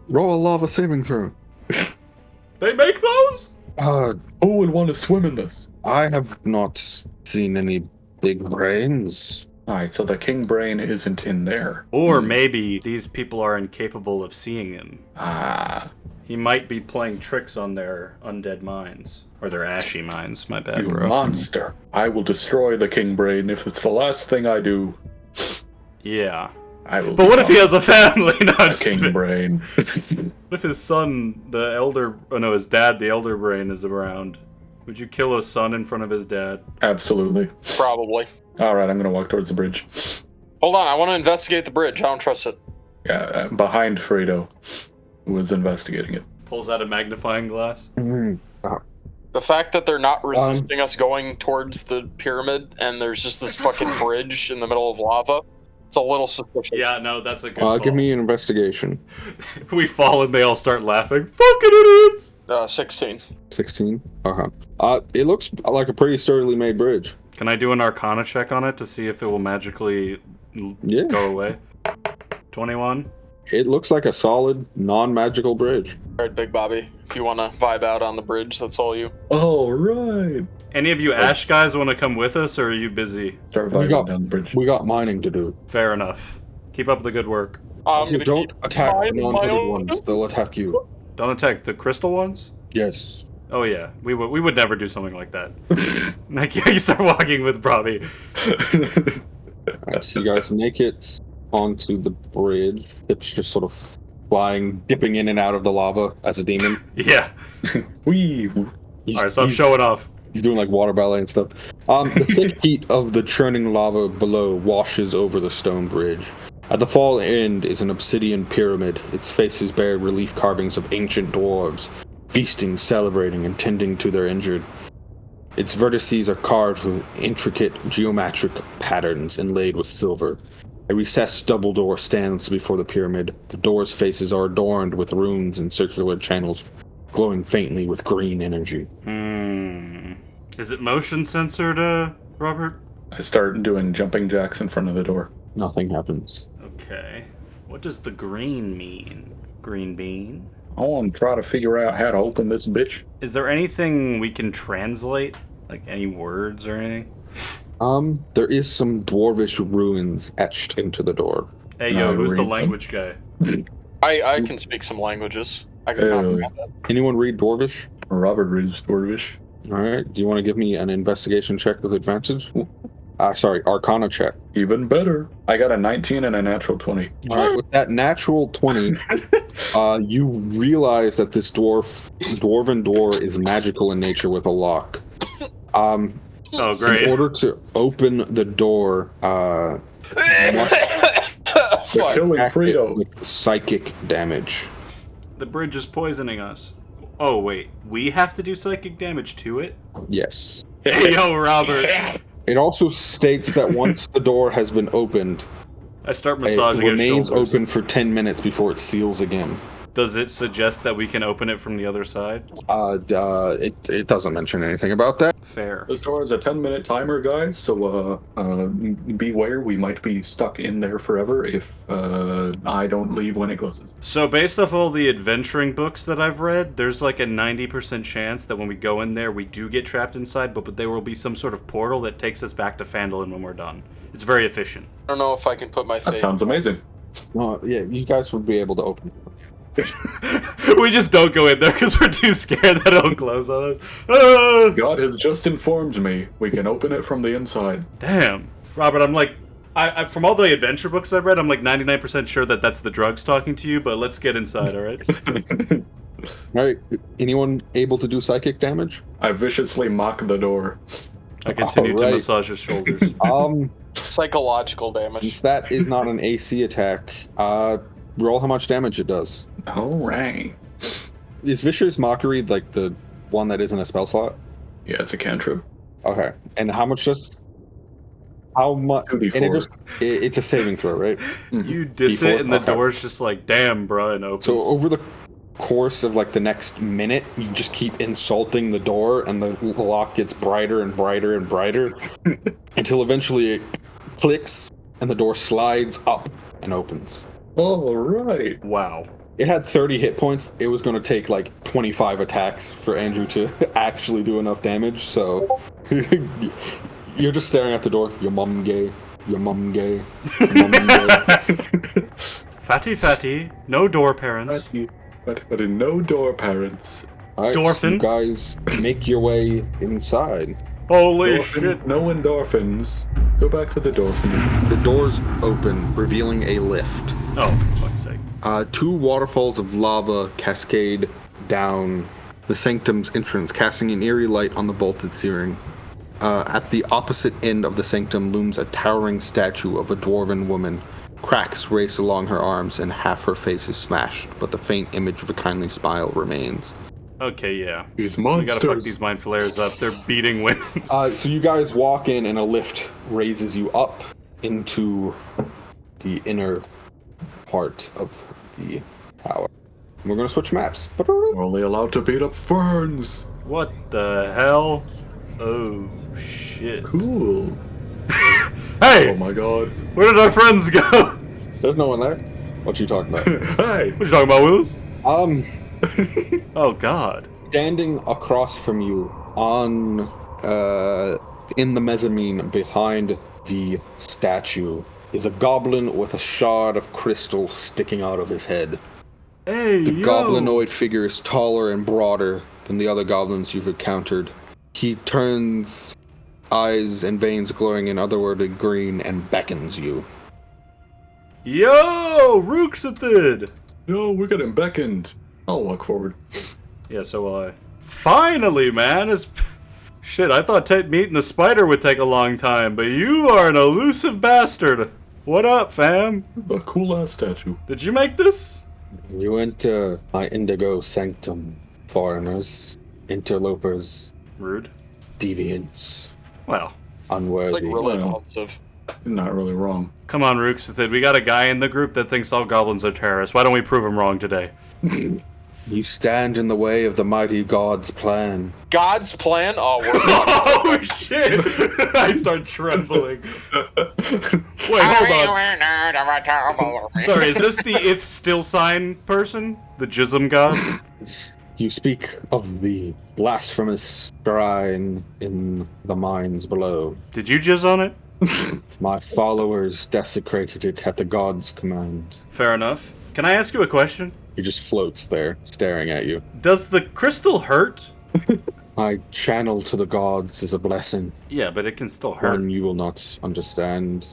B: Roll a lava saving throw.
A: They make those?
C: Who would want to swim in this?
B: I have not seen any big brains.
C: Alright, so the king brain isn't in there.
A: Or maybe these people are incapable of seeing him.
C: Ah,
A: He might be playing tricks on their undead minds. Or their ashy minds, my bad,
C: you
A: bro.
C: monster. I will destroy the king brain if it's the last thing I do.
A: Yeah.
C: I will
A: But what if he
C: become
A: has a family? No, I'm
C: a
A: just
C: king
A: kidding.
C: brain?
A: What if his son, his dad, the elder brain, is around? Would you kill his son in front of his dad?
C: Absolutely.
D: Probably.
C: Alright, I'm gonna walk towards the bridge.
D: Hold on, I want to investigate the bridge. I don't trust it.
C: Yeah, behind Fredo, who was investigating it.
A: Pulls out a magnifying glass.
D: The fact that they're not resisting us going towards the pyramid and there's just this fucking bridge in the middle of lava, it's a little suspicious.
A: Yeah, no, that's a good call.
B: Give me an investigation.
A: We fall and they all start laughing. Fucking idiots!
D: 16.
B: 16? Okay. It looks like a pretty sturdily made bridge.
A: Can I do an Arcana check on it to see if it will magically
B: Yeah.
A: go away? 21?
B: It looks like a solid, non-magical bridge.
D: Alright, Big Bobby, if you want to vibe out on the bridge, that's all you.
C: Alright.
A: Any of you Ash guys want to come with us, or are you busy?
C: Start
B: We
C: vibing
B: got-
C: down the bridge.
B: We got mining to do.
A: Fair enough. Keep up the good work.
D: I'm
B: So
D: gonna
B: don't
D: keep
B: attack the
D: minding my
B: non-hooded
D: own
B: ones. They'll attack you.
A: Don't attack the crystal ones?
B: Yes.
A: Oh yeah, we would never do something like that. Like, yeah, you start walking with Robbie.
B: Alright, so you guys make it onto the bridge. It's just sort of flying, dipping in and out of the lava as a demon.
A: Yeah.
C: Wee.
A: Alright, so I'm showing off.
B: He's doing like water ballet and stuff. The thick heat of the churning lava below washes over the stone bridge. At the far end is an obsidian pyramid. Its faces bear relief carvings of ancient dwarves, feasting, celebrating, and tending to their injured. Its vertices are carved with intricate geometric patterns inlaid with silver. A recessed double door stands before the pyramid. The door's faces are adorned with runes and circular channels glowing faintly with green energy.
A: Is it motion censored, Robert?
C: I start doing jumping jacks in front of the door.
B: Nothing happens.
A: Okay. What does the green mean? Green bean?
C: I want to try to figure out how to open this bitch.
A: Is there anything we can translate? Like any words or anything?
B: There is some dwarvish ruins etched into the door.
A: Hey, yo, who's the
C: read them.
A: language guy?
D: I can speak some languages. I can
C: Hey.
D: comprehend that.
B: Anyone read dwarvish?
C: Robert reads Dwarvish.
B: Alright, do you want to give me an investigation check with advantage? Sorry, Arcana check.
C: Even better. I got a 19 and a natural 20.
B: All right, with that natural 20, you realize that this dwarven door is magical in nature with a lock.
A: Oh, great.
B: In order to open the door,
C: They're killing Frito
B: with psychic damage.
A: The bridge is poisoning us. Oh, wait. We have to do psychic damage to it?
B: Yes.
A: Hey, yo, Robert.
B: It also states that once the door has been opened,
A: I start massaging
B: it
A: his
B: remains
A: shoulders.
B: open for 10 minutes before it seals again.
A: Does it suggest that we can open it from the other side?
B: It doesn't mention anything about that.
A: Fair.
C: This door is a 10-minute timer, guys, so beware, we might be stuck in there forever if I don't leave when it closes.
A: So based off all the adventuring books that I've read, there's like a 90% chance that when we go in there, we do get trapped inside, but there will be some sort of portal that takes us back to Phandelver when we're done. It's very efficient.
D: I don't know if I can put my
C: That
D: faith.
C: sounds amazing.
B: Yeah, you guys would be able to open it.
A: We just don't go in there because we're too scared that it'll close on us. Ah!
C: God has just informed me we can open it from the inside.
A: Damn. Robert, I'm like... I from all the adventure books I've read, I'm like 99% sure that that's the drugs talking to you, but let's get inside, alright?
B: Alright, anyone able to do psychic damage?
C: I viciously mock the door.
A: I continue to
B: Alright.
A: massage his shoulders.
D: Psychological damage.
B: Since that is not an AC attack, roll how much damage it does.
C: Alright.
B: Is Vicious Mockery like the one that isn't a spell slot?
C: Yeah, it's a cantrip.
B: Okay. And how much how much?
C: 2d4.
B: And it's a saving throw, right?
A: You diss
B: D4?
A: it, and the
B: Okay.
A: door's just like, damn, bruh, and opens.
B: So over the course of like the next minute, you just keep insulting the door, and the lock gets brighter and brighter and brighter until eventually it clicks and the door slides up and opens.
C: Alright.
A: Wow.
B: It had 30 hit points. It was going to take like 25 attacks for Andrew to actually do enough damage. So you're just staring at the door. Your mum gay. Your mum gay. Your mum gay.
A: Fatty, no door parents.
C: But no door parents.
B: All right, so
A: Dorfin.
B: you guys make your way inside.
A: Holy
C: Dorfin,
A: shit.
C: no endorphins. Go back to the Dorfin.
B: The doors open, revealing a lift.
A: Oh, for fuck's sake.
B: Two waterfalls of lava cascade down the sanctum's entrance, casting an eerie light on the vaulted ceiling. At the opposite end of the sanctum looms a towering statue of a dwarven woman. Cracks race along her arms and half her face is smashed, but the faint image of a kindly smile remains.
A: Okay, yeah.
C: These
A: We
C: monsters.
A: gotta fuck these mind flares up. They're beating women.
B: So you guys walk in and a lift raises you up into the inner part of the tower. We're gonna switch maps.
C: We're only allowed to beat up ferns.
A: What the hell? Oh, shit.
C: Cool.
A: Hey!
C: Oh my god.
A: Where did our friends go?
B: There's no one there. What you talking about?
C: Hey.
A: What you talking about, Willis? Oh, God.
B: Standing across from you on in the mezzanine behind the statue is a goblin with a shard of crystal sticking out of his head.
A: Hey,
B: The
A: yo!
B: goblinoid figure is taller and broader than the other goblins you've encountered. He turns eyes and veins glowing in otherworldly green and beckons you.
A: Yo! Rooksithid!
C: No, we're getting beckoned. I'll walk forward.
A: Yeah, so will I. Finally, man! Shit, I thought meeting the spider would take a long time, but you are an elusive bastard. What up, fam?
C: A cool ass statue.
A: Did you make this?
B: You enter my indigo sanctum, foreigners, interlopers,
A: Rude.
B: deviants,
A: Well,
B: unworthy.
D: Like really
C: Well.
D: offensive.
C: Not really wrong.
A: come on, Rooksithid. We got a guy in the group that thinks all goblins are terrorists. Why don't we prove him wrong today?
B: You stand in the way of the mighty god's plan.
D: God's plan? Oh, we're
A: Oh, shit! I start trembling. Wait, hold on. Sorry, is this the If Still Sign person? The Jism god?
B: You speak of the blasphemous shrine in the mines below.
A: Did you jizz on it?
B: My followers desecrated it at the god's command.
A: Fair enough. Can I ask you a question?
B: He just floats there, staring at you.
A: Does the crystal hurt?
B: My channel to the gods is a blessing.
A: Yeah, but it can still hurt.
B: One you will not understand.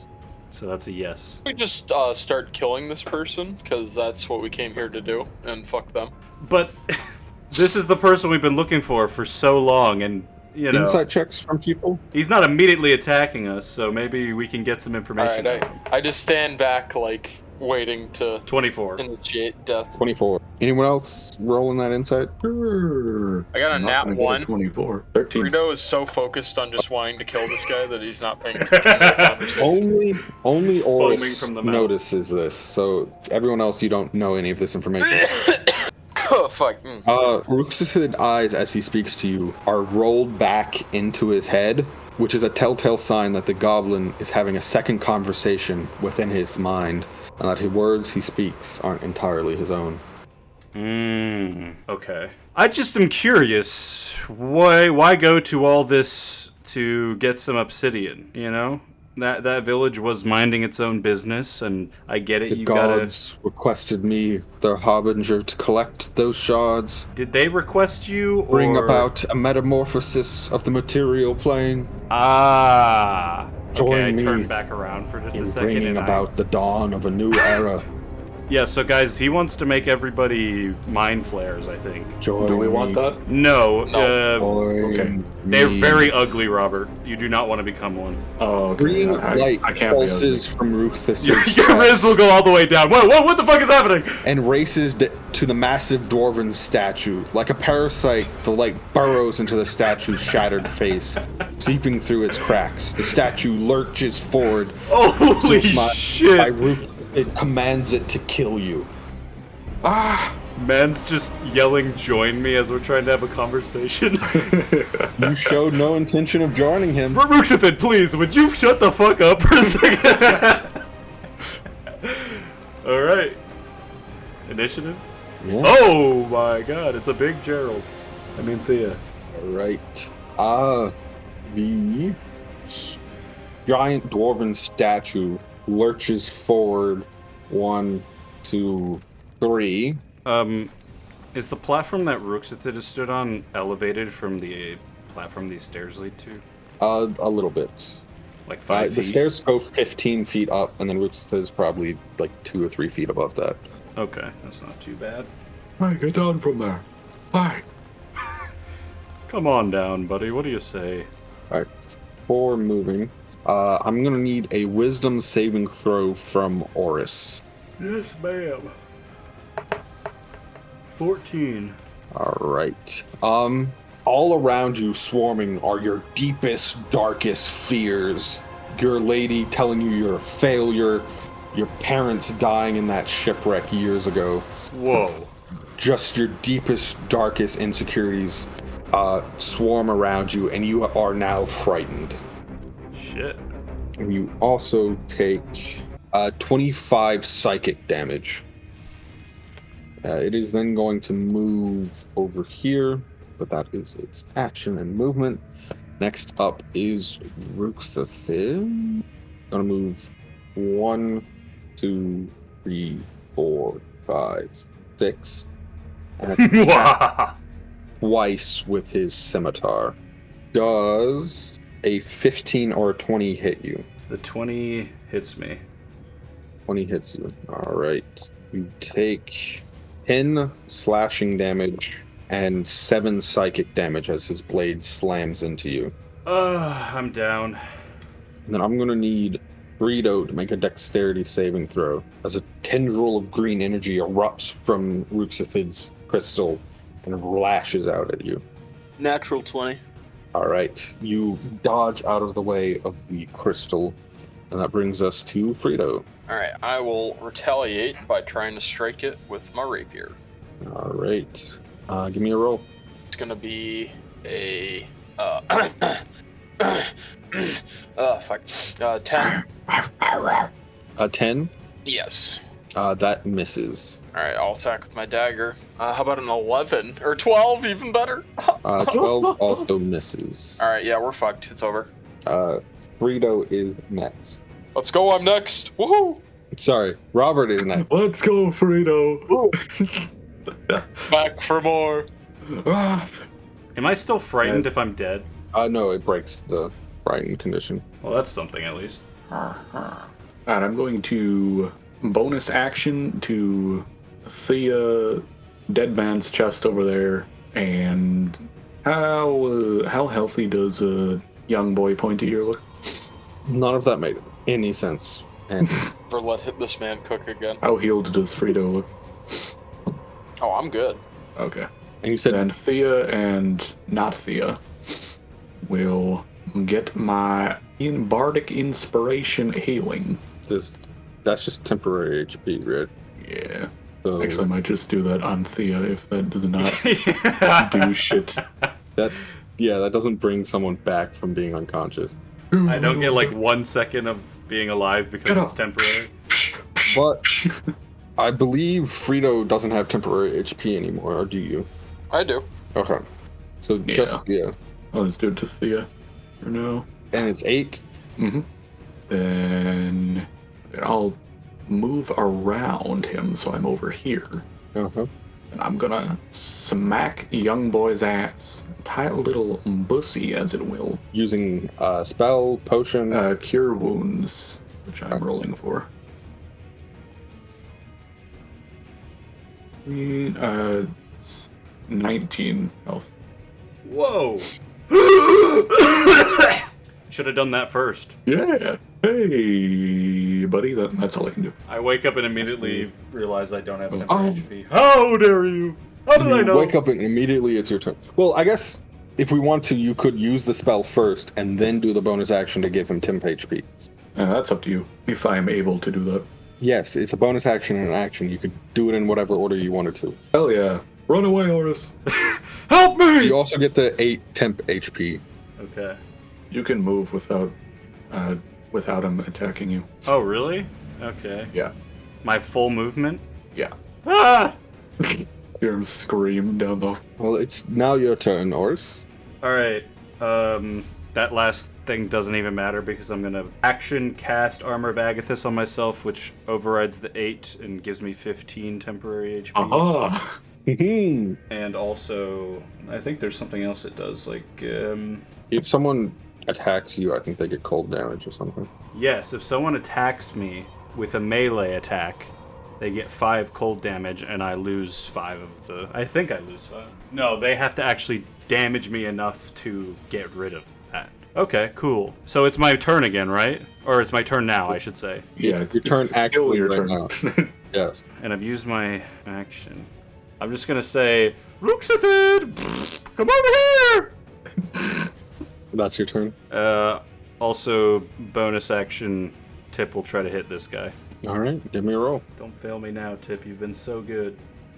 A: So that's a yes.
D: We just start killing this person, because that's what we came here to do, and fuck them.
A: But this is the person we've been looking for so long, and, you know...
B: Insight checks from people?
A: He's not immediately attacking us, so maybe we can get some information.
D: Alright, I just stand back, like, waiting to
A: 24.
D: initiate death.
B: 24. Anyone else rolling that insight?
C: Sure.
D: I got a
C: Not
D: nat
C: gonna get a
D: 1.
C: 24. 13.
D: Rito is so focused on just wanting to kill this guy that he's not paying attention to the conversation.
B: Only
A: foaming
B: Oris
A: from the mouth.
B: notices this, so everyone else, you don't know any of this information.
D: Oh, fuck.
B: Rux's eyes, as he speaks to you, are rolled back into his head, which is a telltale sign that the goblin is having a second conversation within his mind, and that the words he speaks aren't entirely his own.
A: Okay. I just am curious. Why go to all this to get some obsidian, you know? That village was minding its own business, and I get it,
B: The
A: you gotta...
B: gods requested me, their harbinger, to collect those shards,
A: Did they request you, or...
B: bring about a metamorphosis of the material plane,
A: Ah! Okay, I
B: Join me
A: turned back around for just a
B: in
A: second,
B: bringing
A: and
B: about the dawn of a new era.
A: Yeah, so guys, he wants to make everybody mind flares, I think.
B: Join
C: Do we
B: me.
C: want that?
A: No,
B: Join
C: Okay.
A: they're
B: me.
A: very ugly, Robert. You do not want to become one.
C: Oh, okay.
B: Green light
C: I can't
B: pulses from Rufus'
A: Your riz will go all the way down. What the fuck is happening?
B: and races to the massive dwarven statue. Like a parasite, the light burrows into the statue's shattered face, seeping through its cracks. The statue lurches forward.
A: Holy
B: By
A: shit!
B: Rufus, it commands it to kill you.
A: Man's just yelling, join me, as we're trying to have a conversation.
B: You showed no intention of joining him.
A: Ruxathan, please, would you shut the fuck up for a second? Alright. Initiative?
B: Yeah.
A: Oh my god, it's a big Gerald. I mean Thea.
B: Right. The giant dwarven statue lurches forward. 1, 2, 3.
A: Is the platform that Ruxathan has stood on elevated from the platform these stairs lead to?
B: A little bit.
A: Like 5 feet?
B: The stairs go 15 feet up, and then Ruxathan is probably like 2 or 3 feet above that.
A: Okay, that's not too bad.
C: Hey, get down from there. Hi.
A: Come on down, buddy. What do you say?
B: Alright. For moving, I'm gonna need a wisdom saving throw from Oris.
A: Yes, ma'am. 14.
B: Alright. All around you swarming are your deepest, darkest fears. Your lady telling you you're a failure, your parents dying in that shipwreck years ago.
A: Whoa.
B: Just your deepest, darkest insecurities swarm around you, and you are now frightened.
A: Shit.
B: And you also take 25 psychic damage. It is then going to move over here, but that is its action and movement. Next up is Ruxathan. Gonna move 1, 2, 3, 4, 5, 6. And attack twice with his scimitar. Does a 15 or a 20 hit you?
A: The 20 hits me.
B: 20 hits you. Alright. You take 10 slashing damage and 7 psychic damage as his blade slams into you.
A: I'm down.
B: And then I'm gonna need Frito to make a dexterity saving throw as a tendril of green energy erupts from Ruxathan's crystal and lashes out at you.
D: Natural 20.
B: Alright. You dodge out of the way of the crystal, and that brings us to Frito.
D: Alright, I will retaliate by trying to strike it with my rapier.
B: Alright. Give me a roll.
D: It's gonna be a... 10.
B: A 10?
D: Yes.
B: That misses.
D: Alright, I'll attack with my dagger. How about an 11? Or 12, even better?
B: 12 also misses.
D: Alright, yeah, we're fucked. It's over.
B: Frito is next.
D: Let's go, I'm next. Woohoo!
B: Sorry, Robert is next.
C: Let's go, Frito.
D: Back for more.
A: Am I still frightened if I'm dead?
B: No, it breaks the frightened condition.
A: Well, that's something at least.
C: And I'm going to bonus action to Thea, dead man's chest over there, and how healthy does a young boy pointy ear look?
B: None of that made any sense. And
D: Or let this man cook again.
C: How healed does Frito look?
D: Oh, I'm good.
C: Okay.
B: you said
C: Then Thea and not Thea will get my bardic inspiration healing.
B: that's just temporary HP, right?
C: Yeah.
B: So
C: Actually, I might just do that on Thea if that does not do shit.
B: that doesn't bring someone back from being unconscious.
A: I don't get like 1 second of being alive because it's temporary.
B: But I believe Frito doesn't have temporary HP anymore, or do you?
D: I do.
B: Okay. So just
C: I'll just do it to Thea for now.
B: and it's 8.
C: Mm-hmm. Then I'll move around him so I'm over here.
B: Uh-huh.
C: And I'm gonna smack young boy's ass. Tie a little bussy, as it will.
B: Using spell, potion.
C: Cure wounds, which I'm rolling for. 19 health.
A: Whoa! Should have done that first.
C: Yeah. Hey, buddy. That's all I can do.
A: I wake up and immediately realize I don't have temporary HP. How dare you? How did I know?
B: Wake up and immediately it's your turn. Well, I guess if we want to, you could use the spell first and then do the bonus action to give him temp HP.
C: That's up to you, if I'm able to do that.
B: Yes, it's a bonus action and an action. You could do it in whatever order you wanted to.
C: Hell yeah. Run away, Horus.
A: Help me!
B: You also get the 8 temp HP.
A: Okay.
C: You can move without him attacking you.
A: Oh, really? Okay.
C: Yeah.
A: My full movement?
C: Yeah.
A: Ah!
C: Hear him scream down the...
B: Well, it's now your turn, Oris.
A: Alright. That last thing doesn't even matter because I'm gonna action cast Armor of Agathis on myself, which overrides the 8 and gives me 15 temporary HP.
C: Aha!
A: And also, I think there's something else it does, like,
B: If someone attacks you, I think they get cold damage or something.
A: yes, if someone attacks me with a melee attack, they get 5 cold damage, and I lose 5 of the... I think I lose 5. No, they have to actually damage me enough to get rid of that. Okay, cool. So it's my turn again, right? Or it's my turn now, I should say.
C: Yeah,
B: Your turn actually
C: your
B: right
C: turn.
B: now. Yes.
A: And I've used my action. I'm just gonna say, Ruxathid! Come over here!
B: That's your turn.
A: Also, bonus action, Tip will try to hit this guy.
B: All right, give me a roll.
A: Don't fail me now, Tip. You've been so good.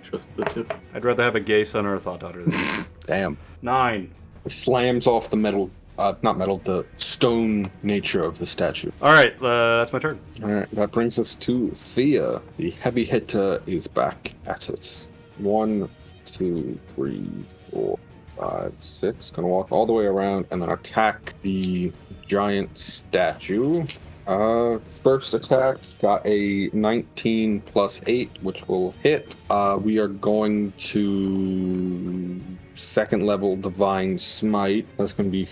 C: Just the tip.
A: I'd rather have a gay son or a thought daughter than you.
B: Damn.
A: 9.
B: Slams off the metal, not metal, the stone nature of the statue.
A: Alright, that's my turn.
B: All right, that brings us to Thea. The heavy hitter is back at it. 1, 2, 3, 4, 5, 6. Gonna walk all the way around and then attack the giant statue. First attack got a 19 plus 8, which will hit. We are going to second level Divine Smite. That's going to be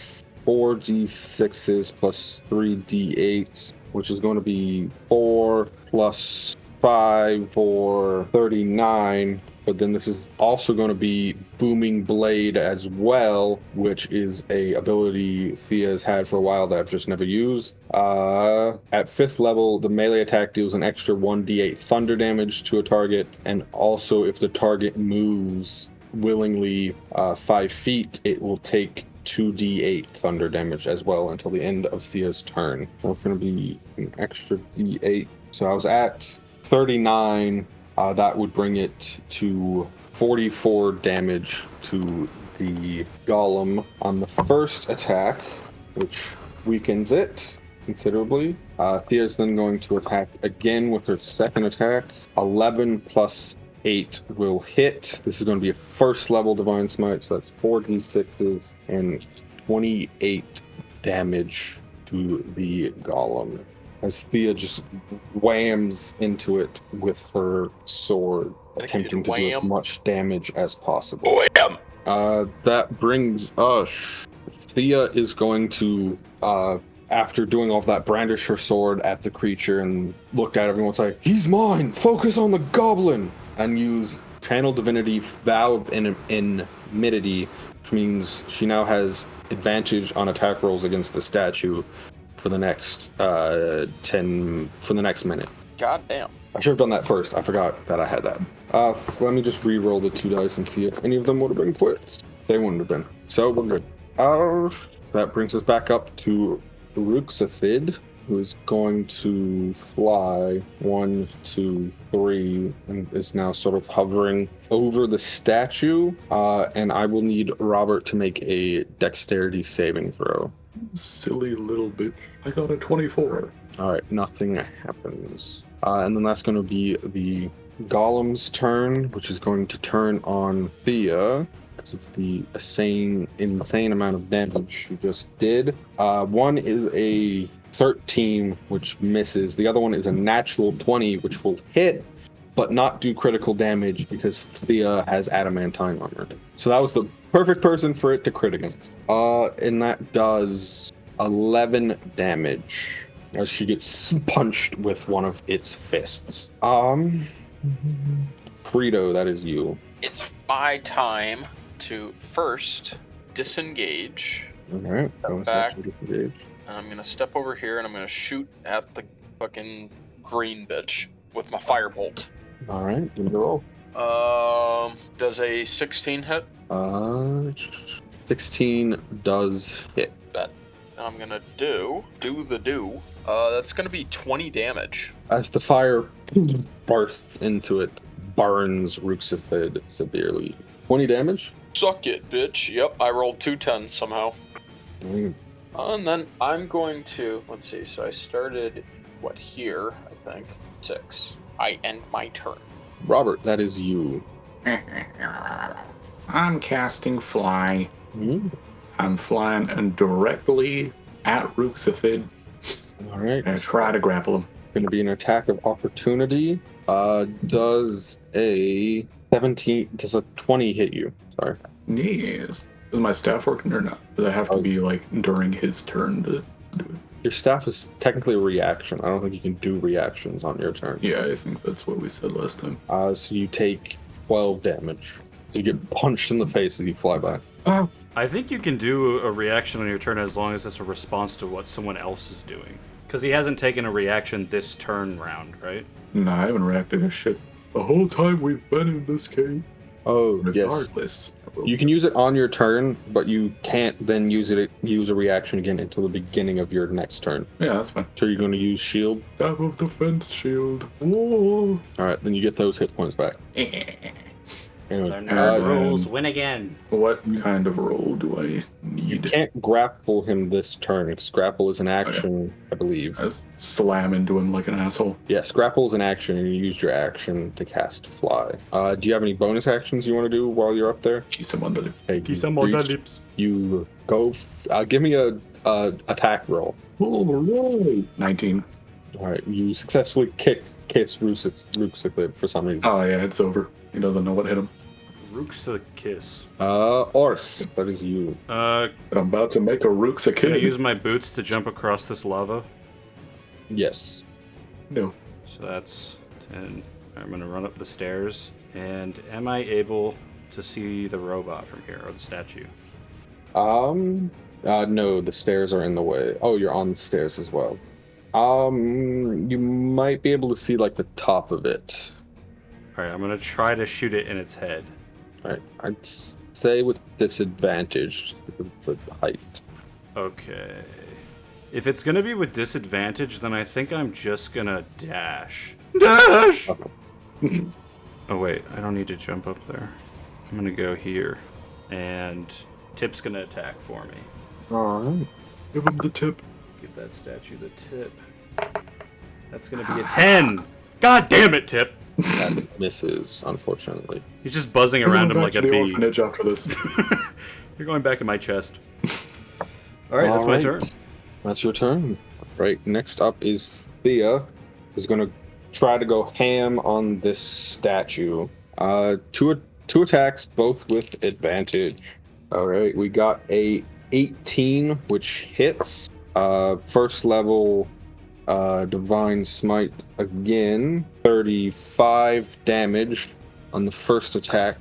B: 4d6s plus 3d8s, which is going to be 4 plus 5 for 39. But then this is also going to be Booming Blade as well, which is a ability Thea's had for a while that I've just never used. At 5th level, the melee attack deals an extra 1d8 thunder damage to a target, and also if the target moves willingly 5 feet, it will take 2d8 thunder damage as well until the end of Thea's turn. That's going to be an extra d8. So I was at 39. That would bring it to 44 damage to the golem on the first attack, which weakens it considerably. Thea's then going to attack again with her second attack. 11 plus 8 will hit. This is going to be a first level Divine Smite, so that's 4d6s and 28 damage to the golem, as Thea just whams into it with her sword, attempting to do as much damage as possible.
C: Wham!
B: That brings us. Thea is going to, after doing all of that, brandish her sword at the creature and look at everyone and say, "He's mine! Focus on the goblin!" And use Channel Divinity Vow of Inimity, which means she now has advantage on attack rolls against the statue for the next for the next minute.
D: God damn.
B: I should have done that first. I forgot that I had that. Let me just re-roll the 2 dice and see if any of them would have been quits. They wouldn't have been. So we're good. That brings us back up to Ruxathid, who is going to fly 1, 2, 3, and is now sort of hovering over the statue. And I will need Robert to make a dexterity saving throw.
C: Silly little bitch. I got a 24.
B: All right, nothing happens. And then that's going to be the Golem's turn, which is going to turn on Thea because of the insane amount of damage she just did. One is a 13, which misses. The other one is a natural 20, which will hit, but not do critical damage because Thea has adamantine armor. So that was the perfect person for it to crit against. And that does 11 damage as she gets punched with one of its fists. Frito, that is you.
D: It's my time to first disengage.
B: All right.
D: Step back. And I'm gonna step over here and I'm gonna shoot at the fucking green bitch with my firebolt.
B: All right, give me the roll.
D: Does a 16 hit?
B: 16 does hit.
D: Bet. I'm gonna do. That's gonna be 20 damage.
B: As the fire bursts into it, burns Ruxathid severely. 20 damage?
D: Suck it, bitch. Yep, I rolled 2 10s somehow. And then I'm going to, let's see, so I started, here, I think? 6. I end my turn.
B: Robert, that is you.
C: I'm casting Fly.
B: Mm-hmm.
C: I'm flying and directly at Ruxathid
B: All right.
C: and try to grapple him.
B: Going to be an attack of opportunity. Does a 20 hit you? Sorry.
C: Yes. Is my staff working or not? Does that have to be like during his turn to do it?
B: Your staff is technically a reaction. I don't think you can do reactions on your turn.
C: Yeah, I think that's what we said last time.
B: So you take 12 damage. So you get punched in the face as you fly by.
C: Oh.
A: I think you can do a reaction on your turn as long as it's a response to what someone else is doing. Because he hasn't taken a reaction this turn round, right?
C: No, I haven't reacted to shit the whole time we've been in this cave.
B: Oh,
C: Regardless.
B: yes. You can use it on your turn, but you can't then use a reaction again until the beginning of your next turn.
C: Yeah, that's fine.
B: So you're going to use shield?
C: Staff of defense shield. Whoa.
B: Alright, then you get those hit points back. Anyway,
A: Their nerd rules win again.
C: What kind of roll do I need?
B: you can't grapple him this turn, because grapple is an action, I believe.
C: I just slam into him like an asshole.
B: Yes, grapple is an action, and you used your action to cast fly. Do you have any bonus actions you want to do while you're up there? Hey, you go. Give me a attack roll.
C: All right. 19.
B: All right, you successfully kiss Ruxathid for some reason.
C: Oh yeah, it's over. He doesn't know what hit him.
A: Rooks the kiss.
B: Ors, that is you.
C: I'm about to make a Rooks a
A: Can I
C: kid.
A: use my boots to jump across this lava?
B: Yes.
C: No.
A: So that's 10. I'm going to run up the stairs. And am I able to see the robot from here, or the statue?
B: No, the stairs are in the way. Oh, you're on the stairs as well. You might be able to see, like, the top of it.
A: Alright, I'm going to try to shoot it in its head.
B: Alright, I'd say with disadvantage with the height.
A: Okay. If it's going to be with disadvantage, then I think I'm just going to dash. Dash! Oh, wait, I don't need to jump up there. I'm going to go here. And Tip's going to attack for me.
B: Alright.
C: Give him the tip.
A: Give that statue the tip. That's going to be a 10! God damn it, Tip!
B: That misses, unfortunately.
A: He's just buzzing around him like a bee.
C: Orphanage after this.
A: You're going back in my chest. Alright, that's my turn.
B: That's your turn. Right, next up is Thea, who's going to try to go ham on this statue. To 2 attacks, both with advantage. All right, we got a 18, which hits. First level Divine Smite again. 35 damage on the first attack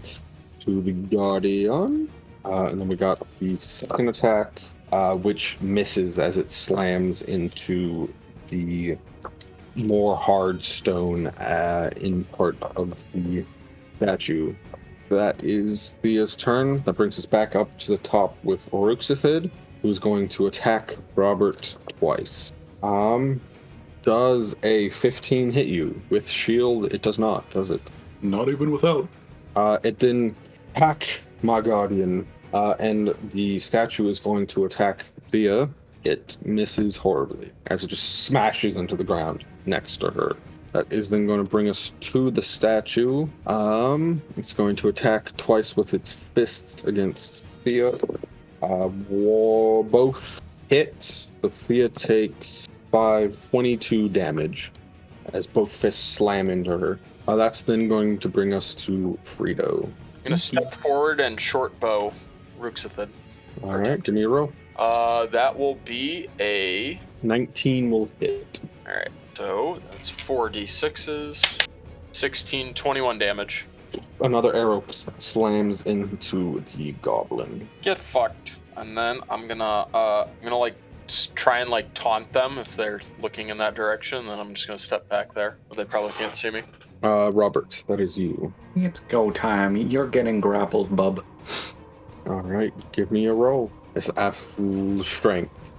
B: to the Guardian. And then we got the second attack, which misses as it slams into the more hard stone in part of the statue. That is Thea's turn. That brings us back up to the top with Oruxithid, who's going to attack Robert twice. Does a 15 hit you? With shield, it does not, does it?
C: Not even without.
B: It didn't attack my guardian, and the statue is going to attack Thea. It misses horribly as it just smashes into the ground next to her. That is then going to bring us to the statue. It's going to attack twice with its fists against Thea. Both hit. The Thea takes 22 damage as both fists slam into her. That's then going to bring us to Frito.
D: I'm going to step forward and short bow Ruxithid.
B: All right, give me a roll.
D: That will be a
B: 19 will hit.
D: All right. So that's 4d6s, 16, 21 damage.
B: Another arrow slams into the goblin.
D: Get fucked. And then I'm gonna like try and like taunt them if they're looking in that direction. Then I'm just gonna step back there. They probably can't see me.
B: Robert, that is you.
C: It's go time. You're getting grappled, bub.
B: All right, give me a roll. It's strength,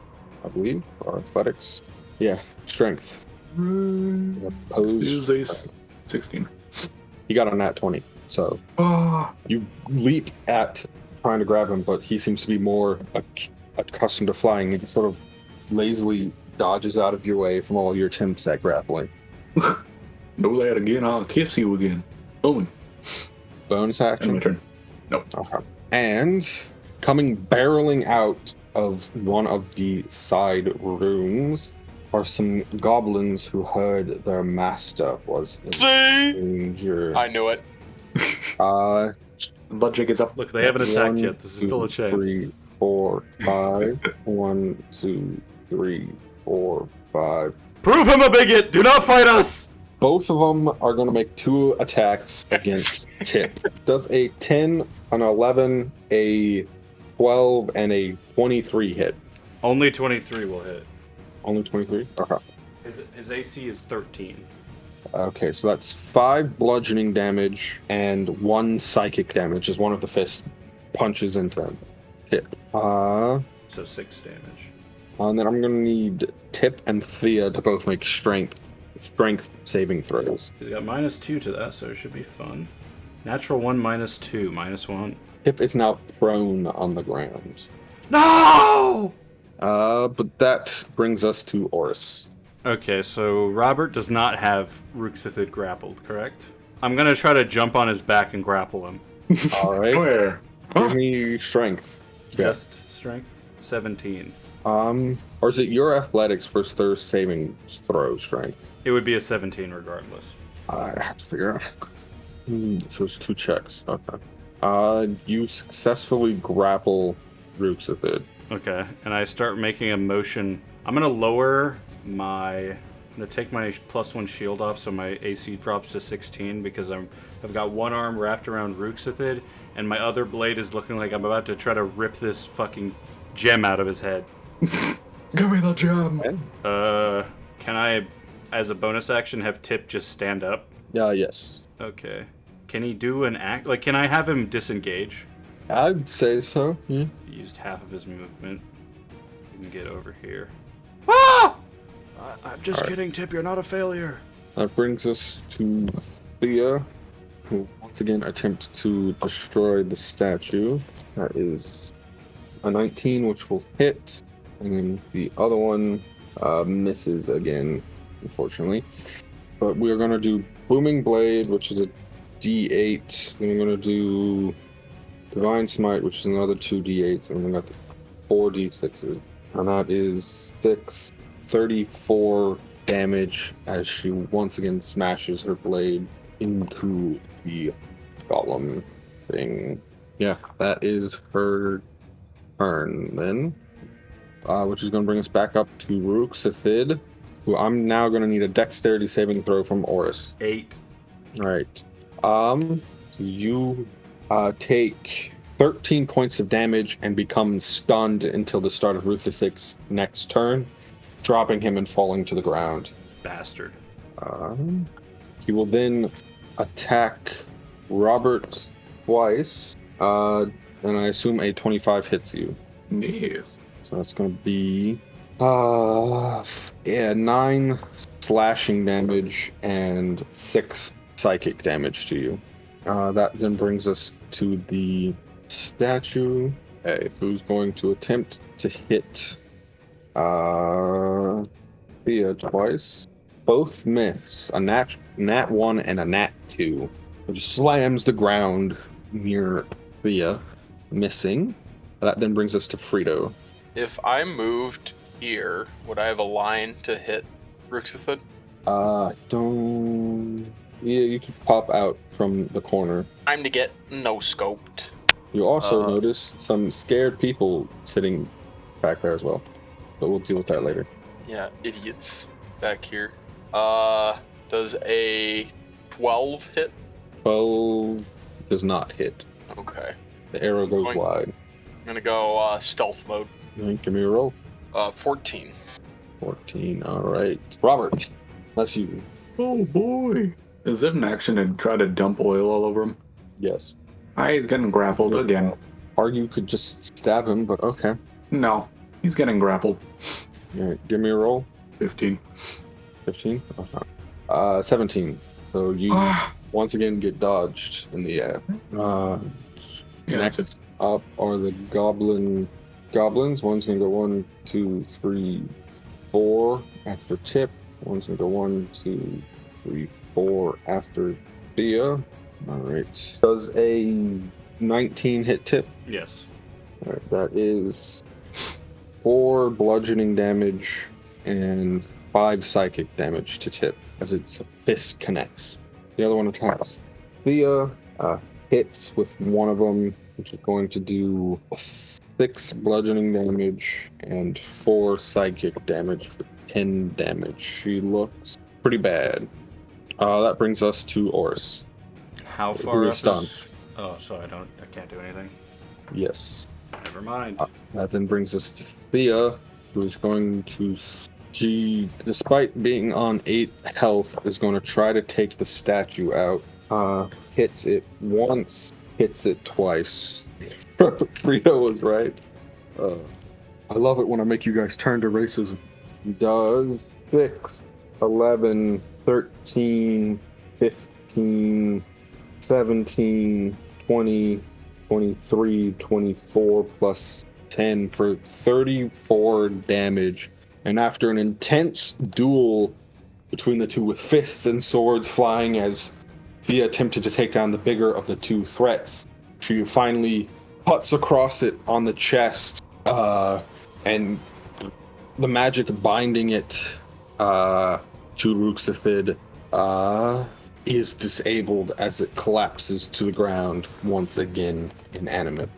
B: I believe, or athletics. Yeah, strength.
C: Is a 16.
B: He got a nat 20, so
C: Oh,
B: you leap at trying to grab him, but he seems to be more accustomed to flying. He sort of lazily dodges out of your way from all your attempts at grappling.
C: do that again, I'll kiss you again. Boom.
B: Bonus
C: And my
B: action.
C: turn. Nope.
B: Okay. And coming barreling out of one of the side rooms are some goblins who heard their master was in danger.
D: I knew it.
C: Budget gets up.
A: Look, they haven't attacked
B: 1,
A: yet. This is still a
B: 2,
A: chance.
B: 3, 4, 5. 1, 2, 3, 4, 5.
A: Prove him a bigot! Do not fight us!
B: Both of them are going to make 2 attacks against Tip. Does a 10, an 11, a 12, and a 23 hit?
A: Only 23 will hit.
B: Only 23? Okay.
A: His AC is 13.
B: Okay, so that's 5 bludgeoning damage and 1 psychic damage as one of the fists punches into Tip.
A: So 6 damage.
B: And then I'm going to need Tip and Thea to both make strength saving throws.
A: He's got -2 to that, so it should be fun. Natural 1, -2, -1.
B: Tip is now prone on the ground.
A: No!
B: But that brings us to Oris.
A: Okay, so Robert does not have Ruxithid grappled, correct? I'm gonna try to jump on his back and grapple him.
B: All right.
C: Where?
B: Give me strength.
A: Just strength? 17.
B: Or is it your athletics versus their saving throw strength?
A: It would be a 17 regardless.
B: I have to figure out. So it's 2 checks. Okay. You successfully grapple Ruxithid.
A: Okay, and I start making a motion. I'm gonna lower I'm gonna take my +1 shield off so my AC drops to 16 because I've got one arm wrapped around Ruxithid and my other blade is looking like I'm about to try to rip this fucking gem out of his head.
C: Give me the gem.
A: Can I, as a bonus action, have Tip just stand up?
B: Yes.
A: Okay. Can he do an act? Like, can I have him disengage?
B: I'd say so. Yeah.
A: He used half of his movement. He can get over here. Ah! I'm just kidding, Tip. You're not a failure.
B: That brings us to Thea, who once again attempt to destroy the statue. That is a 19, which will hit, and then the other one misses again, unfortunately. But we are going to do Booming Blade, which is a D8. Then we're going to do Divine Smite, which is another 2 D8s, and we got the 4 D6s. And that is 34 damage as she once again smashes her blade into the golem. Bing. Yeah, that is her turn then. Which is going to bring us back up to Ruxathid, who I'm now going to need a dexterity saving throw from Oris.
A: 8.
B: All right. You take 13 points of damage and become stunned until the start of Ruxathid's next turn, dropping him and falling to the ground.
A: Bastard.
B: He will then attack Robert twice, and I assume a 25 hits you.
C: Yes.
B: So that's going to be 9 slashing damage and 6 psychic damage to you. That then brings us to the statue, who's going to attempt to hit Thea twice. Both miss, a nat 1 and a nat 2, which slams the ground near Thea, missing. That then brings us to Frito.
D: If I moved here, would I have a line to hit Ruxathid?
B: Yeah, you could pop out from the corner.
D: Time to get no-scoped.
B: You also notice some scared people sitting back there as well. But we'll deal with that later.
D: Yeah, idiots back here. Does a 12 hit?
B: 12 does not hit.
D: Okay.
B: The arrow goes wide.
D: I'm gonna go stealth mode.
B: Give me a roll.
D: 14.
B: 14, alright. Robert, that's you.
C: Oh boy. Is it an action to try to dump oil all over him?
B: Yes.
C: He's getting grappled again.
B: Or you could just stab him, but okay.
C: No, he's getting grappled.
B: Alright, give me a roll.
C: 15.
B: 15? Okay. 17. So you once again get dodged in the air. Next up are the goblins. One's gonna go 1, 2, 3, 4 after Tip. One's gonna go 1, 2, 3, 4 after Thea. Alright. Does a 19 hit Tip?
A: Yes.
B: Alright, that is 4 bludgeoning damage and 5 psychic damage to Tip as its fist connects. The other one attacks Thea, hits with one of them, which is going to do 6 bludgeoning damage and 4 psychic damage for 10 damage. She looks pretty bad. That brings us to Oris.
A: How far up
B: stunned?
A: is... Oh, so I can't do anything.
B: Yes.
A: Never mind.
B: That then brings us to Thea, who is going to... She, despite being on 8 health, is going to try to take the statue out. Hits it once, hits it twice. Frito was right. I love it when I make you guys turn to racism. Does 6, 11, 13, 15, 17, 20, 23, 24 plus 10 for 34 damage. And after an intense duel between the two with fists and swords flying as Thea attempted to take down the bigger of the two threats, she finally cuts across it on the chest, and the magic binding it to Ruxathid is disabled as it collapses to the ground once again inanimate,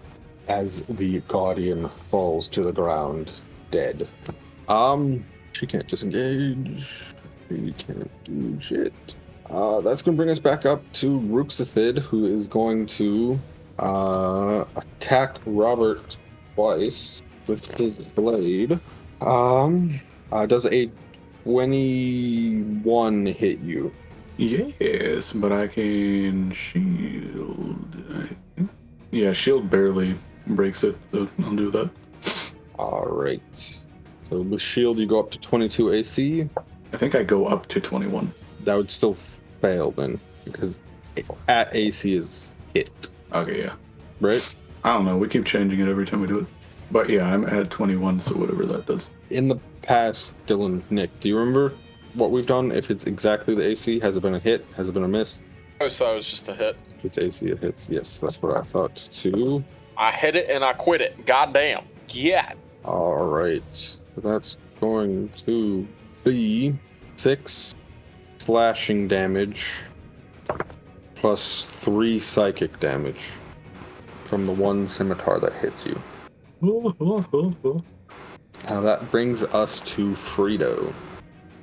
B: as the Guardian falls to the ground dead. She can't disengage. She can't do shit. That's going to bring us back up to Ruxathid, who is going to attack Robert twice with his blade. Does a 21 hit you?
C: Yes, but I can shield. Yeah, shield barely breaks it, so I'll do that.
B: Alright. So with shield, you go up to 22 AC.
C: I think I go up to 21.
B: That would still fail then, because at AC is hit.
C: Okay, yeah.
B: Right?
C: I don't know, we keep changing it every time we do it. But yeah, I'm at 21, so whatever that does.
B: In the past, Dylan, Nick, do you remember what we've done? If it's exactly the AC, has it been a hit? Has it been a miss?
D: I always thought it was just a hit.
B: If it's AC, it hits. Yes, that's what I thought too.
D: I hit it and I quit it. Goddamn. Yeah.
B: Alright. So that's going to be 6 slashing damage plus 3 psychic damage. from the one scimitar that hits you. Now that brings us to Frito.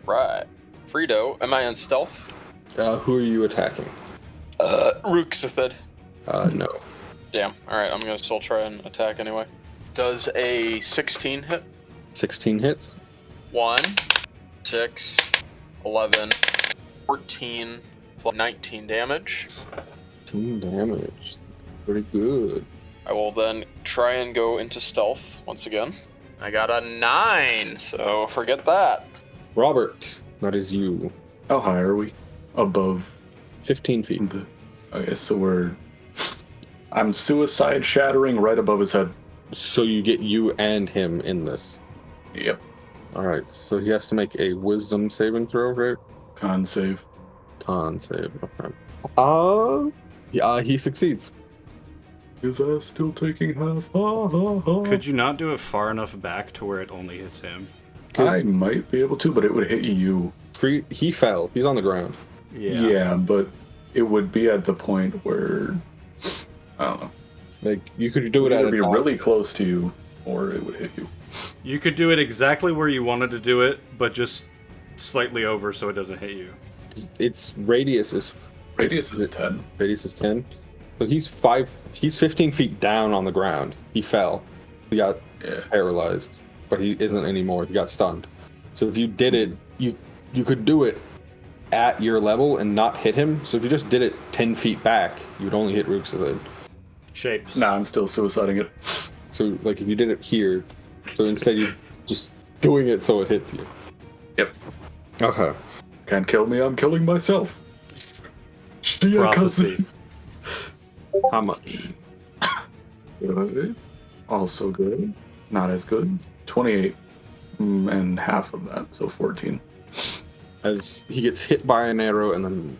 D: Right. Frito, am I in stealth?
B: Who are you attacking?
D: Rooksithid.
B: No.
D: Damn. Alright, I'm gonna still try and attack anyway. Does a 16 hit?
B: 16 hits.
D: 1, 6, 11, 14, plus 19 damage.
B: 19 damage. Pretty good.
D: I will then try and go into stealth once again. I got a 9, so forget that.
B: Robert, that is you.
C: How high are we? Above
B: 15 feet.
C: Okay, so I'm suicide shattering right above his head.
B: So you get you and him in this.
C: Yep.
B: Alright, so he has to make a wisdom saving throw, right?
C: Con save.
B: Con save, okay. Yeah, he succeeds.
C: Is that still taking half?
A: Could you not do it far enough back to where it only hits him?
C: I might be able to, but it would hit you.
B: He fell. He's on the ground.
C: Yeah, but it would be at the point where I don't know.
B: Like you could do it at
C: be really close to you, or it would hit you.
A: You could do it exactly where you wanted to do it, but just slightly over so it doesn't hit you.
B: Its radius is
C: 10.
B: Radius is 10. So he's 15 feet down on the ground. He fell. He got paralyzed, but he isn't anymore. He got stunned. So if you did it, you could do it at your level and not hit him. So if you just did it 10 feet back, you'd only hit Rooksithid.
A: Shapes.
C: Nah, I'm still suiciding it.
B: So like if you did it here, so instead you just doing it so it hits you.
C: Yep.
B: Okay.
C: Can't kill me, I'm killing myself.
A: Prophecy.
B: How much?
C: Good. Also good. Not as good. 28 and half of that, so 14.
B: As he gets hit by an arrow and then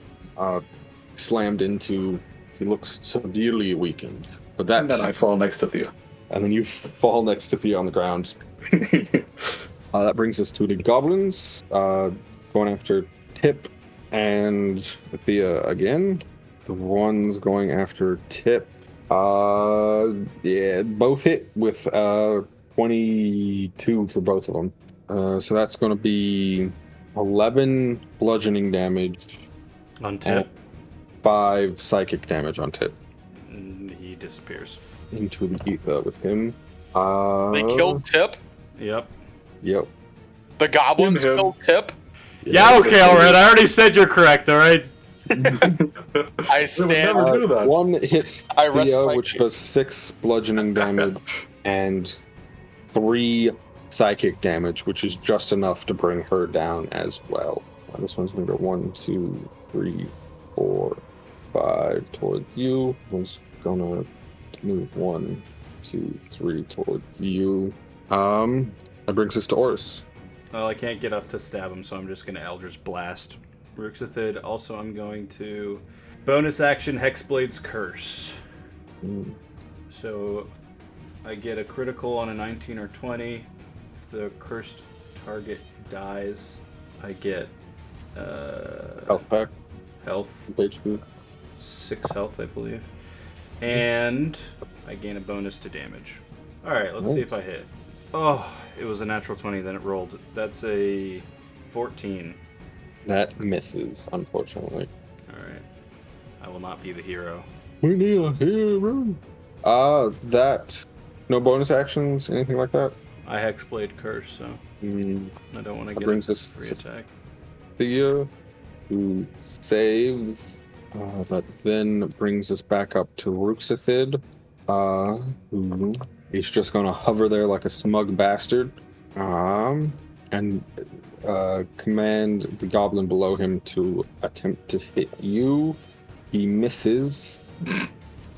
B: slammed into, he looks severely weaking. But
C: And then I fall next to Thea.
B: And then you fall next to Thea on the ground. That brings us to the goblins, going after Tip and Thea again. The one's going after Tip. Yeah, both hit with 22 for both of them. So that's going to be 11 bludgeoning damage
A: On Tip.
B: 5 psychic damage on Tip.
A: And he disappears.
B: Into the ether with him.
D: They killed Tip?
A: Yep.
B: Yep.
D: The goblins killed Tip?
A: Yeah, okay, alright. I already said you're correct, alright?
D: I stand.
C: never do that.
B: One hits
D: I rest
B: Thea,
D: my
B: which
D: case.
B: does 6 bludgeoning damage and 3 psychic damage, which is just enough to bring her down as well. This one's going to go 1, 2, 3, 4, 5 towards you. One's going to move 1, 2, 3 towards you. That brings us to Oris.
A: Well, I can't get up to stab him, so I'm just going to Eldritch Blast Rooksithid. Also, I'm going to bonus action Hexblade's Curse. So I get a critical on a 19 or 20. If the cursed target dies, I get
B: Health pack.
A: health.
B: HP.
A: 6 health, I believe. And I gain a bonus to damage. Alright, let's see if I hit. Oh, it was a natural 20, then it rolled. That's a 14.
B: That misses, unfortunately.
A: Alright. I will not be the hero.
B: We need a hero. No bonus actions, anything like that?
A: I Hexblade Curse, so I don't want to
B: That
A: get
B: brings
A: a
B: us
A: free attack.
B: Thea, who saves. That then brings us back up to Rooksithid, who is just going to hover there like a smug bastard, and command the goblin below him to attempt to hit you. He misses.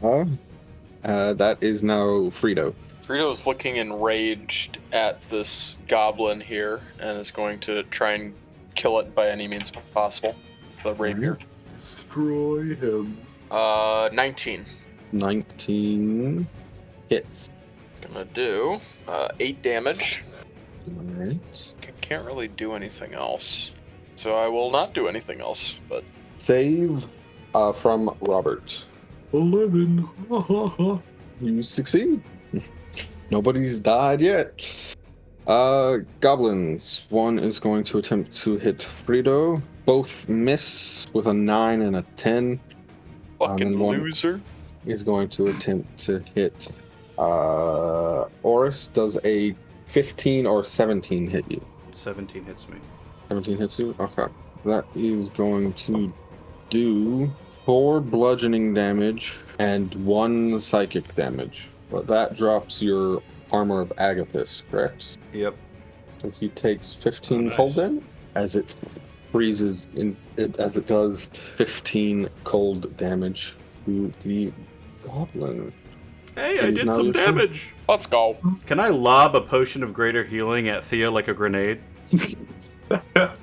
B: That is now Frito.
D: Frito's looking enraged at this goblin here and is going to try and kill it by any means possible. The rapier.
C: Destroy him.
D: 19.
B: 19 hits.
D: Gonna do 8 damage.
B: Alright.
D: Can't really do anything else. So I will not do anything else, but
B: Save from Robert.
C: 11.
B: You succeed. Nobody's died yet. Goblins. One is going to attempt to hit Frito. Both miss with a 9 and a 10.
D: Fucking
B: one
D: loser.
B: is going to attempt to hit Oris. Does a 15 or 17 hit you?
A: 17 hits me.
B: 17 hits you? Okay. That is going to do 4 bludgeoning damage and 1 psychic damage. But that drops your armor of Agathis, correct?
A: Yep.
B: So he takes 15
A: nice.
B: cold damage as it freezes as it does 15 cold damage to the goblin.
A: Hey, I did some damage.
D: Let's go.
A: Can I lob a potion of greater healing at Thea like a grenade?
C: The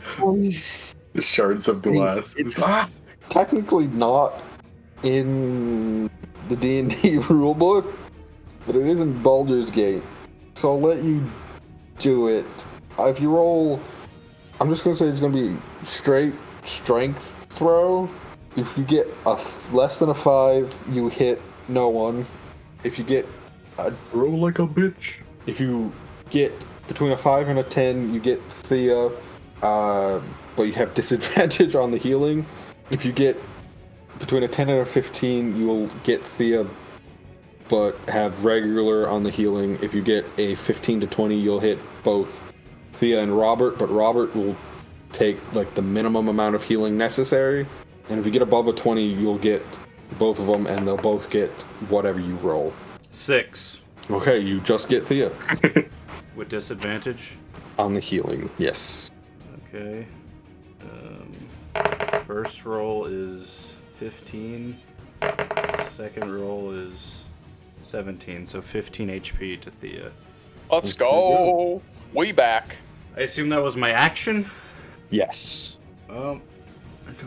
C: shards of glass.
B: It's technically not in the D&D rulebook, but it is in Baldur's Gate. So I'll let you do it. If you roll, I'm just going to say it's going to be straight strength throw. If you get less than a 5, you hit no one. If you get
C: Roll like a bitch.
B: If you get between a 5 and a 10, you get Thea, but you have disadvantage on the healing. If you get between a 10 and a 15, you will get Thea, but have regular on the healing. If you get a 15 to 20, you'll hit both Thea and Robert, but Robert will take like the minimum amount of healing necessary. And if you get above a 20, you'll get both of them, and they'll both get whatever you roll.
A: 6.
B: Okay, you just get Thea.
A: With disadvantage?
B: On the healing, yes.
A: Okay. First roll is 15. Second roll is 17, so 15 HP to Thea.
D: Let's go. We back.
A: I assume that was my action?
B: Yes.
A: Do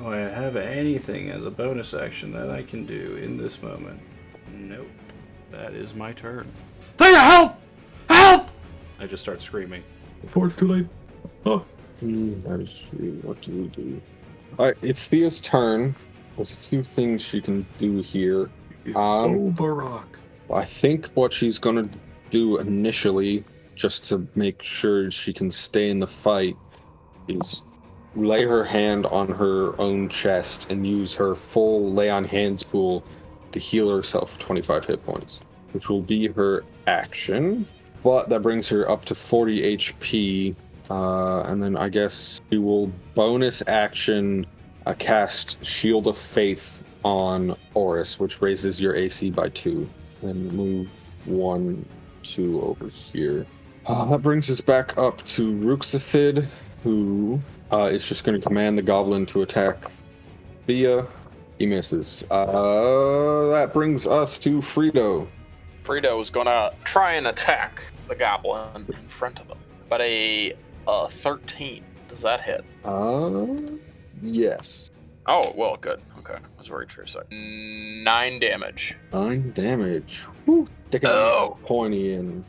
A: I have anything as a bonus action that I can do in this moment? Nope. That is my turn. Thea, help! Help! I just start screaming.
C: Before it's too late. Oh.
B: What do we do? Alright, it's Thea's turn. There's a few things she can do here.
C: It's so baroque.
B: I think what she's gonna do initially, just to make sure she can stay in the fight, is lay her hand on her own chest and use her full lay on hands pool to heal herself 25 hit points, which will be her action. But that brings her up to 40 HP, and then I guess she will bonus action cast Shield of Faith on Oris, which raises your AC by 2. Then move 1, 2 over here. That brings us back up to Ruxathid, who is just going to command the goblin to attack Thea. He misses. That brings us to Frito.
D: Frito is gonna try and attack the goblin in front of him, but a 13. Does that hit?
B: Yes.
D: Oh, well, good. Okay, I was worried for a second. 9 damage.
B: 9 damage. Woo. Sticking pointy in.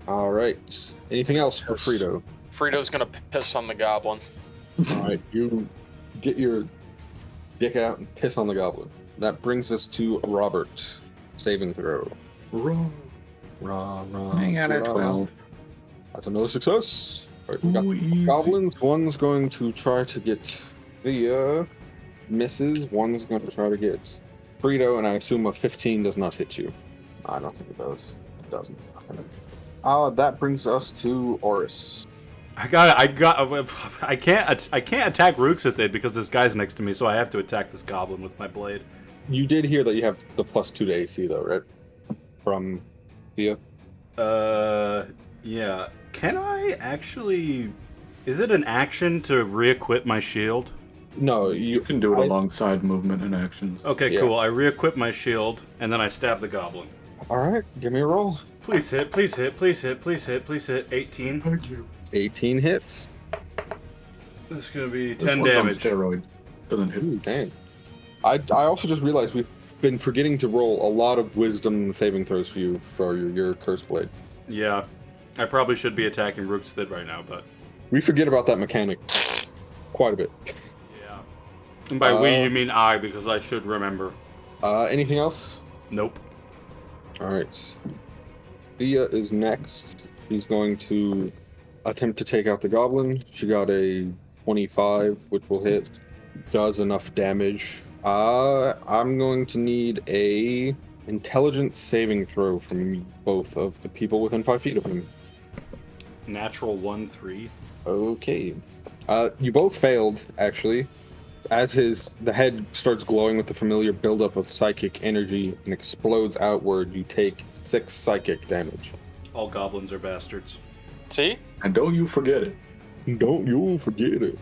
B: All right. Anything else for Frito?
D: Frito's gonna piss on the goblin.
B: All right, you get your dick out and piss on the goblin. That brings us to Robert. Saving throw.
C: Raw.
B: I
C: got a 12.
B: That's another success. All right, we got
C: Ooh,
B: goblins. One's going to try to get the misses. One's going to try to get Frito, and I assume a 15 does not hit you. I don't think it does. It doesn't. That brings us to Oris.
A: I can't attack Ruxathid because this guy's next to me, so I have to attack this goblin with my blade.
B: You did hear that you have the +2 to AC, though, right? From Thea?
A: Yeah. Can I actually... Is it an action to re-equip my shield?
B: No,
C: You can do it alongside movement and actions.
A: Okay,
B: Yeah.
A: cool. I re-equip my shield, and then I stab the goblin.
B: Alright, give me a roll.
A: Please hit, please hit, please hit, please hit, please hit. 18.
C: Thank you.
B: 18 hits.
A: This is gonna be
C: This
A: 10
C: one's on
A: damage.
C: steroids. Doesn't hit.
B: Ooh, dang. I also just realized we've been forgetting to roll a lot of wisdom saving throws for you for your curse blade.
A: Yeah. I probably should be attacking Ruxathid right now, but...
B: We forget about that mechanic quite a bit.
A: Yeah. And by we, you mean I, because I should remember.
B: Anything else?
A: Nope.
B: Alright. Thea is next. She's going to attempt to take out the goblin. She got a 25, which will hit. Does enough damage. I'm going to need a intelligence saving throw from both of the people within 5 feet of him.
A: Natural 1-3.
B: Okay. You both failed, actually. As the head starts glowing with the familiar buildup of psychic energy and explodes outward, you take 6 psychic damage.
A: All goblins are bastards.
D: See?
C: And don't you forget it.
B: Don't you forget it.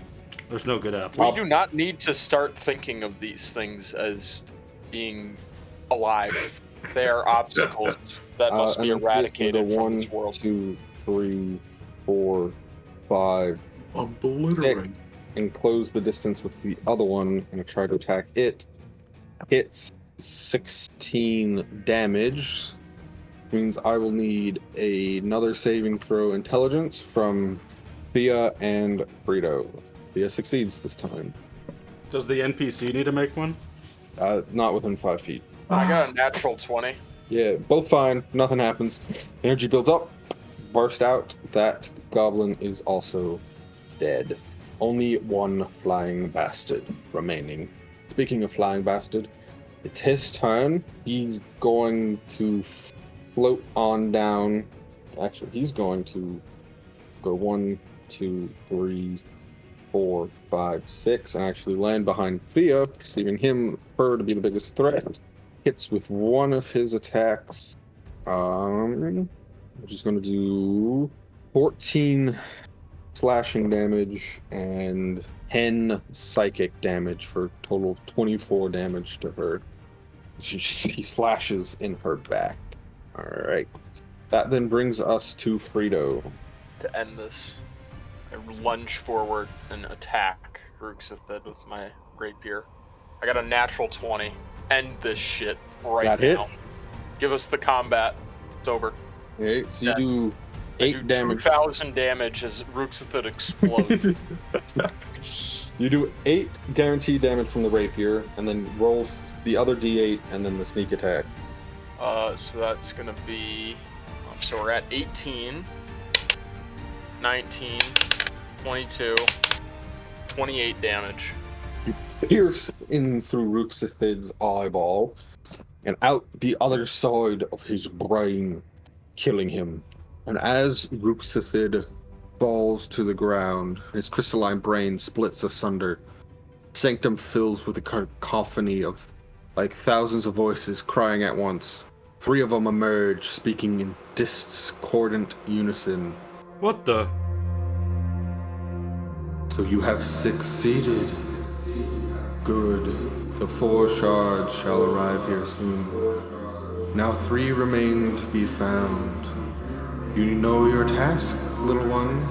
A: There's no good apple.
D: We do not need to start thinking of these things as being alive. They are obstacles that must be eradicated from this world. 1, 2, 3, 4, 5,
C: Obliterate.
B: 6, and close the distance with the other one and try to attack it. Hits 16 damage. Means I will need another saving throw intelligence from Thea and Frito. Thea succeeds this time.
A: Does the NPC need to make one?
B: Not within 5 feet.
D: I got a natural 20.
B: Yeah, both fine. Nothing happens. Energy builds up, burst out. That goblin is also dead. Only one flying bastard remaining. Speaking of flying bastard, it's his turn. He's going to float on down. Actually, he's going to go 1, 2, 3, 4, 5, 6, and actually land behind Thea, perceiving her to be the biggest threat. Hits with one of his attacks. I'm just going to do 14 slashing damage and 10 psychic damage for a total of 24 damage to her. He slashes in her back. Alright. That then brings us to Frito.
D: To end this, I lunge forward and attack Ruxithid with my rapier. I got a natural 20. End this shit right now. That hits. Give us the combat. It's over.
B: Okay, so you do 8 damage.
D: 2,000 damage as Ruxithid explodes.
B: You do 8 guaranteed damage from the rapier, and then roll the other d8 and then the sneak attack.
D: So that's gonna be... So we're at 18, 19, 22, 28 damage.
B: You pierce in through Ruxithid's eyeball, and out the other side of his brain, killing him. And as Ruxithid falls to the ground, his crystalline brain splits asunder. Sanctum fills with a cacophony of like thousands of voices crying at once. 3 of them emerge, speaking in discordant unison.
A: What the?
B: So you have succeeded. Good. The 4 shards shall arrive here soon. Now 3 remain to be found. You know your task, little one.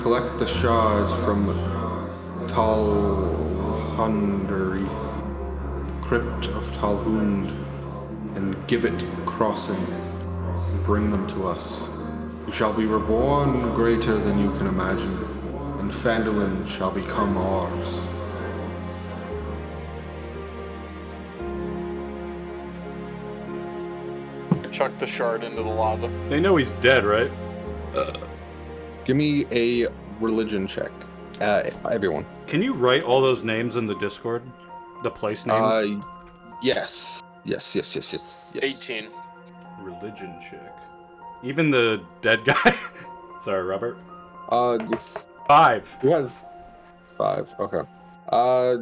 B: Collect the shards from Talhunderith, crypt of Talhund, and give it crossing, and bring them to us. You shall be reborn greater than you can imagine, and Phandelver shall become ours.
D: Chuck the shard into the lava.
A: They know he's dead, right?
B: Give me a religion check. Everyone.
A: Can you write all those names in the Discord? The place names?
B: Yes. Yes.
D: 18.
A: Religion check. Even the dead guy? Sorry, Robert. 5.
B: Who has 5? Okay. I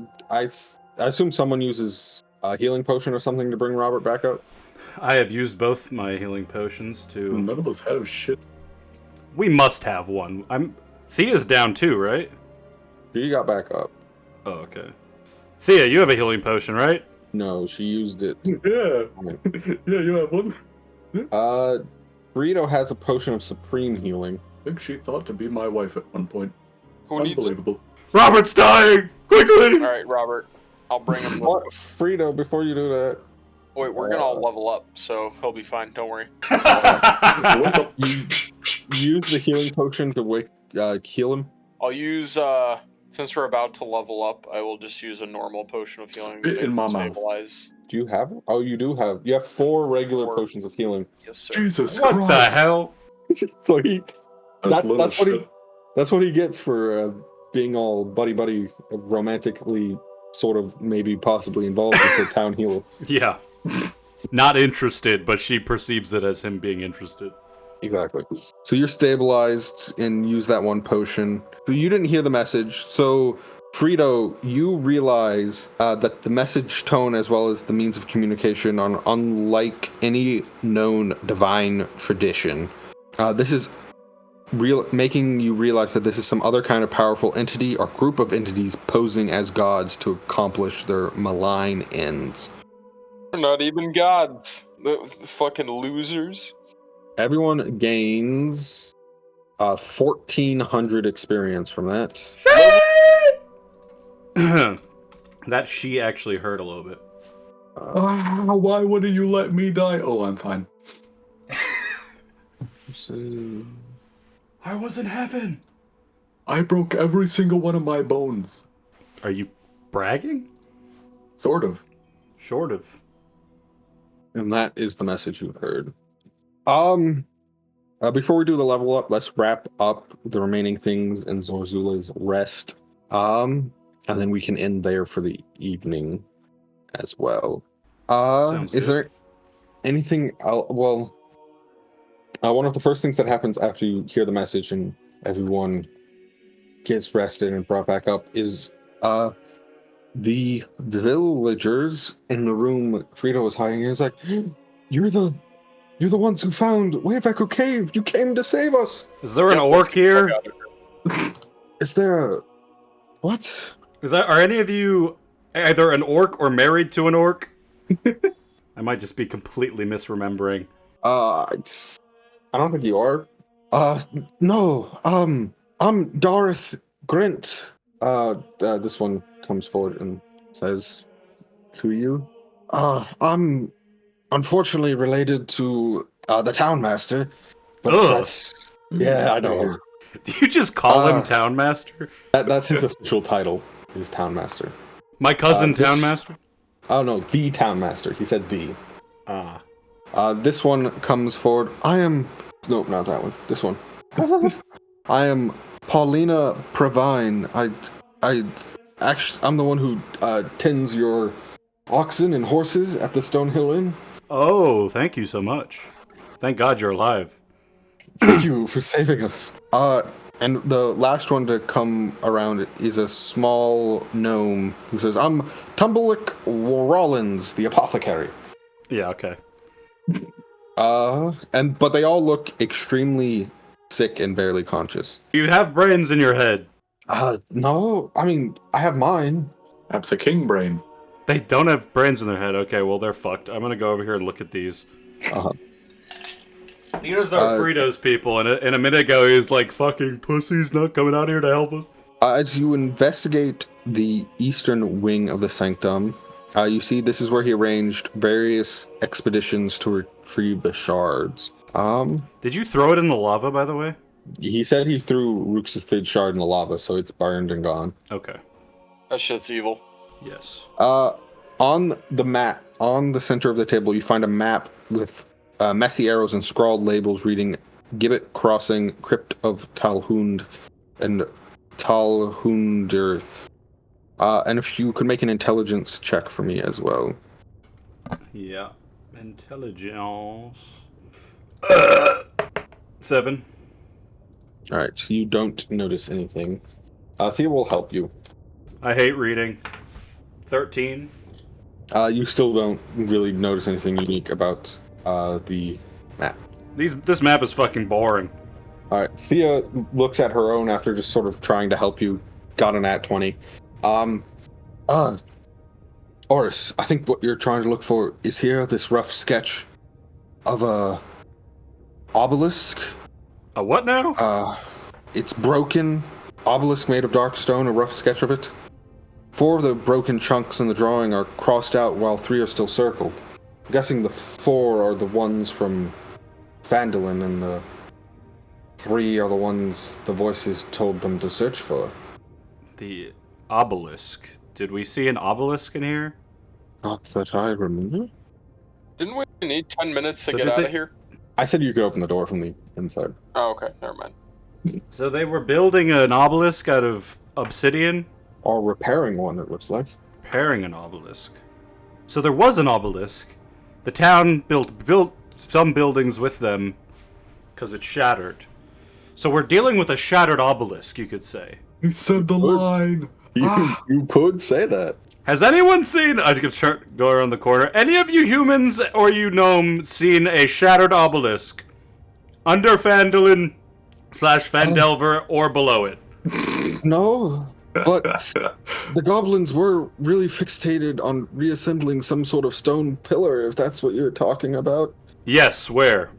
B: assume someone uses a healing potion or something to bring Robert back up.
A: I have used both my healing potions to...
C: None of us have shit.
A: We must have one. Thea's down too, right?
B: She got back up.
A: Oh, okay. Thea, you have a healing potion, right?
B: No, she used it.
C: Yeah. Yeah, you have one.
B: Burrito has a potion of supreme healing.
C: I think she thought to be my wife at one point.
D: Who needs it?
C: Unbelievable.
A: Robert's dying! Quickly!
D: Alright, Robert. I'll bring him.
B: What? Frito, before you do that.
D: Wait, we're gonna all level up, so he'll be fine. Don't worry.
B: You use the healing potion to heal him?
D: I'll use, since we're about to level up, I will just use a normal potion of healing
C: Spit in my mouth.
D: stabilize
B: Do you have? Oh, you do have. You have 4 regular potions of healing.
D: Yes, sir.
C: Jesus
A: What
C: Christ.
A: the hell?
B: So that's what he gets for being all buddy, romantically, sort of, maybe possibly involved with the town healer.
A: Yeah. Not interested, but she perceives it as him being interested.
B: Exactly. So you're stabilized and use that 1 potion. But you didn't hear the message, so Frito, you realize that the message tone as well as the means of communication are unlike any known divine tradition. This is making you realize that this is some other kind of powerful entity or group of entities posing as gods to accomplish their malign ends.
D: They're not even gods. The fucking losers.
B: Everyone gains 1,400 experience from that.
A: That she actually hurt a little bit.
C: Why wouldn't you let me die? Oh, I'm fine.
A: I was in heaven.
C: I broke every single one of my bones.
A: Are you bragging?
C: Sort of.
A: Short of.
B: And that is the message you heard. Before we do the level up, let's wrap up the remaining things in Zorzula's rest. And then we can end there for the evening as well. Is there anything? One of the first things that happens after you hear the message and everyone gets rested and brought back up is the villagers in the room Frito was hiding in. It's like, you're the ones who found Wave Echo Cave. You came to save us.
A: Is there an orc here?
B: Is there a what?
A: Are any of you either an orc or married to an orc? I might just be completely misremembering.
B: I don't think you are. No. I'm Doris Grint. This one comes forward and says to you, I'm unfortunately related to the town master. But yeah, I know.
A: Do you just call him town master?
B: That's his official title, is town master.
A: My cousin town master?
B: Oh no, the town master. He said the. This one comes forward. No, not that one. This one. I am Paulina Pravine. I'm the one who tends your oxen and horses at the Stonehill Inn.
A: Oh, thank you so much. Thank God you're alive.
B: Thank you for saving us. And the last one to come around is a small gnome who says, I'm Tumblewick Rollins, the apothecary.
A: Yeah, okay.
B: But they all look extremely sick and barely conscious.
A: You have brains in your head.
B: No. I mean, I have mine.
C: That's a king brain.
A: They don't have brains in their head. Okay, well, they're fucked. I'm gonna go over here and look at these. Here's our Fritos people, and a minute ago he was like, fucking pussy's not coming out here to help us.
B: As you investigate the eastern wing of the sanctum, you see this is where he arranged various expeditions to retrieve the shards.
A: Did you throw it in the lava, by the way?
B: He said he threw Rook's third shard in the lava, so it's burned and gone.
A: Okay.
D: That shit's evil.
A: Yes.
B: On the map, on the center of the table, you find a map with messy arrows and scrawled labels reading Gibbet Crossing, Crypt of Talhund, and Talhunderth. And if you could make an intelligence check for me as well.
A: Yeah. Intelligence. 7.
B: Alright, so you don't notice anything. Thea will help you.
A: I hate reading. 13.
B: You still don't really notice anything unique about the map.
A: This map is fucking boring.
B: Alright, Thea looks at her own after just sort of trying to help you. Got an at 20. Oris, I think what you're trying to look for is here, this rough sketch of a obelisk.
A: A what now?
B: It's broken. Obelisk made of dark stone, a rough sketch of it. 4 of the broken chunks in the drawing are crossed out while 3 are still circled. I'm guessing the 4 are the ones from Van-Dammn and the 3 are the ones the voices told them to search for.
A: The obelisk. Did we see an obelisk in here?
B: Not that I remember.
D: Didn't we need 10 minutes to
A: So
D: get
A: did
D: out
A: they-
D: of here?
B: I said you could open the door from the inside.
D: Oh, okay. Never mind.
A: So they were building an obelisk out of obsidian?
B: Or repairing one, it looks like.
A: Repairing an obelisk. So there was an obelisk. The town built some buildings with them because it shattered. So we're dealing with a shattered obelisk, you could say.
C: You said the line.
B: You could say that.
A: Has anyone seen... I could go around the corner. Any of you humans or you gnomes seen a shattered obelisk? Under Phandelver / Phandelver or below it?
B: No, but the goblins were really fixated on reassembling some sort of stone pillar, if that's what you're talking about.
A: Yes, where?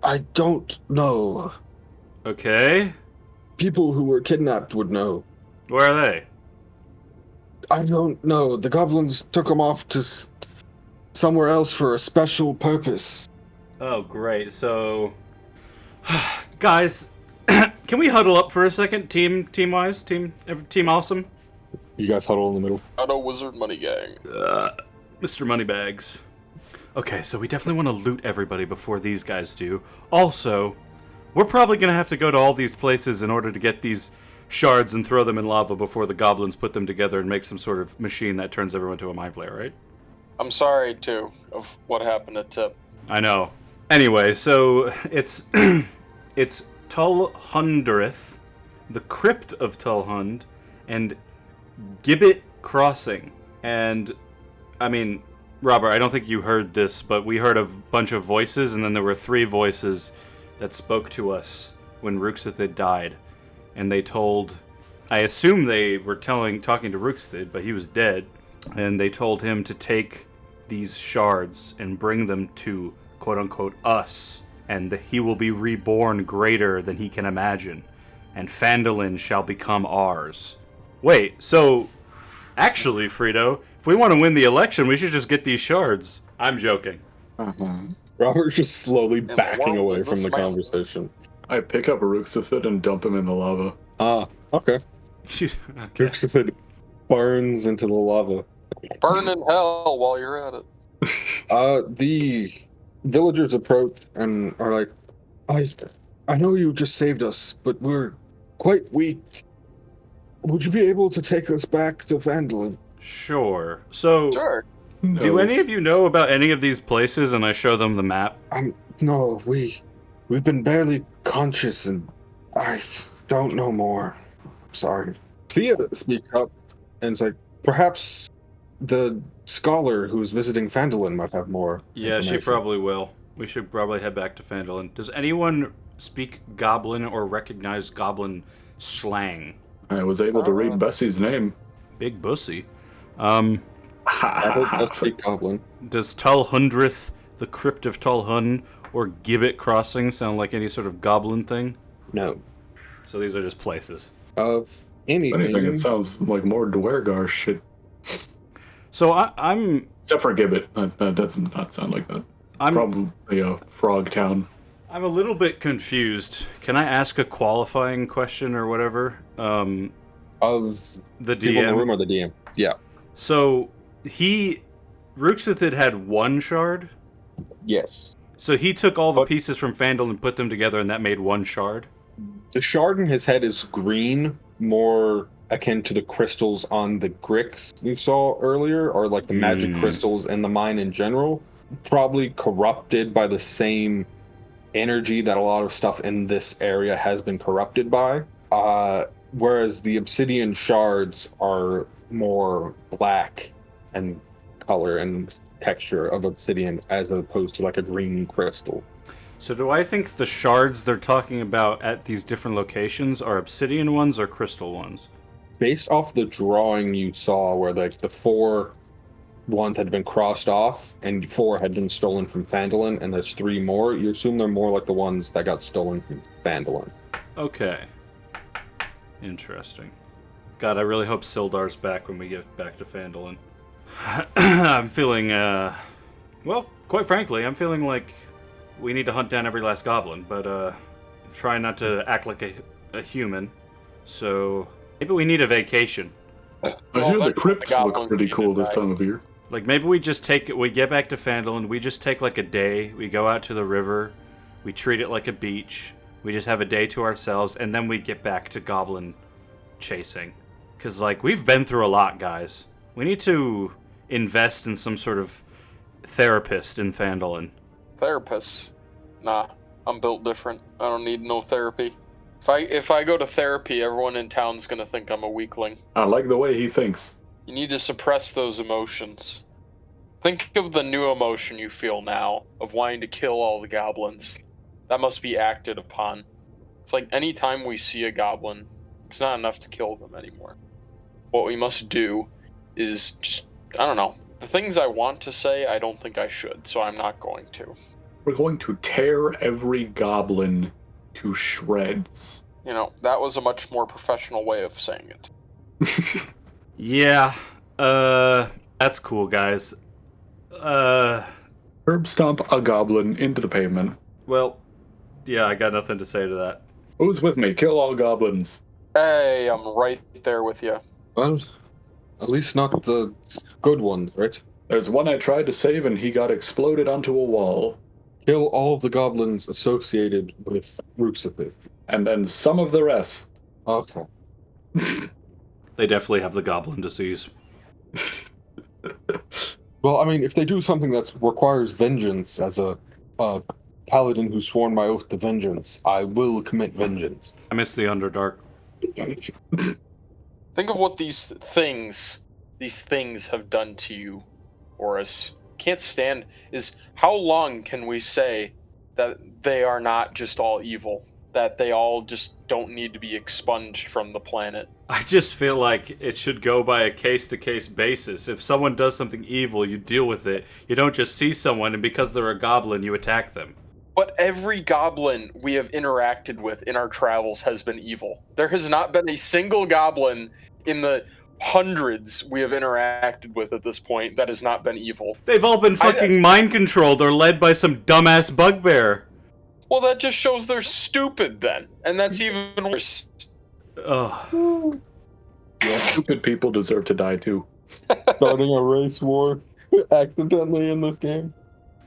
B: I don't know.
A: Okay.
B: People who were kidnapped would know.
A: Where are they?
B: I don't know. The goblins took them off to somewhere else for a special purpose.
A: Oh, great. So... Guys, can we huddle up for a second? Team-wise? Team awesome?
B: You guys huddle in the middle.
D: Auto Wizard Money Gang.
A: Mr. Moneybags. Okay, so we definitely want to loot everybody before these guys do. Also, we're probably going to have to go to all these places in order to get these shards and throw them in lava before the goblins put them together and make some sort of machine that turns everyone to a mind flayer, right?
D: I'm sorry, too, of what happened at Tip.
A: I know. Anyway, so it's it's Tullhundreth, the Crypt of Tullhund, and Gibbet Crossing. And, I mean, Robert, I don't think you heard this, but we heard a bunch of voices, and then there were 3 voices that spoke to us when Ruxithid died. And they told... I assume they were talking to Ruxithid, but he was dead. And they told him to take these shards and bring them to, quote-unquote, us. And he will be reborn greater than he can imagine. And Phandelver shall become ours. Wait, so... Actually, Frito, if we want to win the election, we should just get these shards. I'm joking.
B: Robert's just slowly
D: the
B: backing
D: world
B: away
D: is
B: from the
D: smiling.
B: conversation.
C: I pick up a Ruxithid and dump him in the lava.
B: Ah, okay.
A: Okay.
B: Ruxithid burns into the lava.
D: Burn in hell while you're at it.
B: The villagers approach and are like, I know you just saved us, but we're quite weak. Would you be able to take us back to Phandelver?
A: Sure. So,
D: Sure.
A: do any of you know about any of these places? And I show them the map.
B: No, we've been barely conscious and I don't know more. Sorry. Thea speaks up and is like, perhaps the scholar who's visiting Phandelver might have more
A: Yeah, she
B: information."
A: probably will. We should probably head back to Phandelver. Does anyone speak Goblin or recognize Goblin slang?
C: I was able to read Bessie's name.
A: Big bussy.
B: I hope that's speak goblin.
A: Does Tullhundreth, the Crypt of Tullhund, or Gibbet Crossing sound like any sort of goblin thing?
B: No.
A: So these are just places.
B: Of
C: If anything,
B: anything.
C: it sounds like more Dwergar shit.
A: So I'm
C: Except for Gibbet. That does not sound like that. Probably a frog town.
A: I'm a little bit confused. Can I ask a qualifying question or whatever?
B: Of
A: The
B: people in the
A: DM.
B: room or the DM? Yeah.
A: So Ruxithid had 1 shard.
B: Yes.
A: So he took all the
B: But-
A: pieces from Phandelver and put them together, and that made 1 shard.
B: The shard in his head is green, more akin to the crystals on the Grix you saw earlier, or like the magic crystals in the mine in general. Probably corrupted by the same energy that a lot of stuff in this area has been corrupted by. Whereas the obsidian shards are more black and color and texture of obsidian as opposed to like a green crystal.
A: So do I think the shards they're talking about at these different locations are obsidian ones or crystal ones?
B: Based off the drawing you saw where like the 4 ones had been crossed off and 4 had been stolen from Phandelver and there's 3 more, you assume they're more like the ones that got stolen from Phandelver.
A: Okay. Interesting. God, I really hope Sildar's back when we get back to Phandelver. I'm feeling, well, quite frankly, I'm feeling like we need to hunt down every last goblin, but try not to act like a human. So maybe we need a vacation.
C: I
D: Well,
C: hear the
D: eventually
C: crypts
D: the
C: look
D: goblins
C: pretty
D: need
C: cool
D: to
C: this
D: die.
C: time of year.
A: Like, maybe we just we get back to Phandelver, we just take, like, a day, we go out to the river, we treat it like a beach, we just have a day to ourselves, and then we get back to goblin chasing. Because, like, we've been through a lot, guys. We need to invest in some sort of therapist in Phandelver.
D: Therapist? Nah, I'm built different. I don't need no therapy. If I go to therapy, everyone in town's gonna think I'm a weakling.
C: I like the way he thinks.
D: You need to suppress those emotions. Think of the new emotion you feel now, of wanting to kill all the goblins. That must be acted upon. It's like any time we see a goblin, it's not enough to kill them anymore. What we must do is just, I don't know. The things I want to say, I don't think I should, so I'm not going to.
C: We're going to tear every goblin to shreds.
D: You know, that was a much more professional way of saying it.
A: Yeah, that's cool, guys.
C: Herb stomp a goblin into the pavement.
A: Well, yeah, I got nothing to say to that.
C: Who's with me? Kill all goblins.
D: Hey, I'm right there with you.
B: Well, at least not the good ones, right?
C: There's one I tried to save and he got exploded onto a wall.
B: Kill all of the goblins associated with Ruxipith.
C: And then some of the rest.
B: Okay.
A: They definitely have the goblin disease.
B: Well, I mean, if they do something that requires vengeance as a paladin who's sworn my oath to vengeance, I will commit vengeance.
A: I miss the Underdark.
D: Think of what these things have done to you, Oris. Can't stand is how long can we say that they are not just all evil? That they all just don't need to be expunged from the planet?
A: I just feel like it should go by a case-to-case basis. If someone does something evil, you deal with it. You don't just see someone, and because they're a goblin, you attack them.
D: But every goblin we have interacted with in our travels has been evil. There has not been a single goblin in the hundreds we have interacted with at this point that has not been evil.
A: They've all been fucking mind-controlled or led by some dumbass bugbear.
D: Well, that just shows they're stupid then, and that's even worse.
A: Ugh.
C: Yeah, stupid people deserve to die too.
B: Starting a race war accidentally in this game.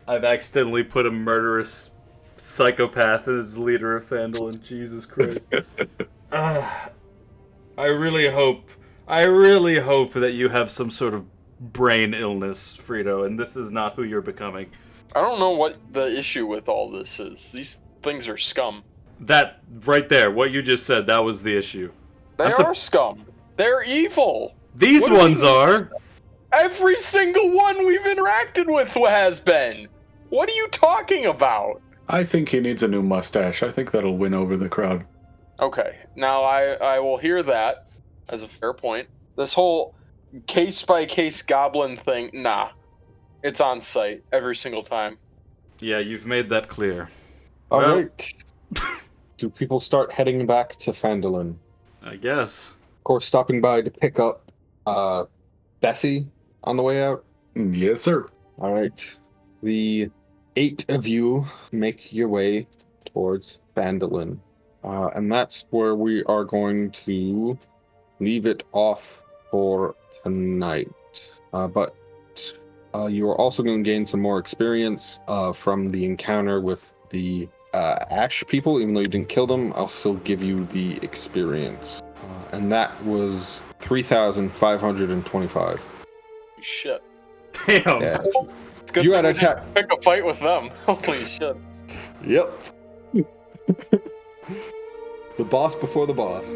A: I've accidentally put a murderous psychopath as leader of Phandelver. Jesus Christ. I really hope that you have some sort of brain illness, Frito, and this is not who you're becoming.
D: I don't know what the issue with all this is. These things are scum.
A: That, right there, what you just said, that was the issue.
D: They are scum. They're evil.
A: These ones are.
D: Every single one we've interacted with has been. What are you talking about?
C: I think he needs a new mustache. I think that'll win over the crowd.
D: Okay, now I will hear that as a fair point. This whole case-by-case goblin thing, nah. It's on site every single time.
A: Yeah, you've made that clear.
B: Alright. Do people start heading back to Phandelver?
A: I guess.
B: Of course, stopping by to pick up Bessie on the way out.
C: Yes, sir.
B: Alright. The 8 of you make your way towards Phandelver. And that's where we are going to leave it off for tonight. But you are also going to gain some more experience from the encounter with the Ash people. Even though you didn't kill them, I'll still give you the experience. And that was 3,525.
D: Shit.
A: Damn.
B: Yeah.
D: It's good
B: You
D: thing
B: had
D: we
B: a
D: didn't pick a fight with them. Holy shit.
B: Yep. The boss before the boss.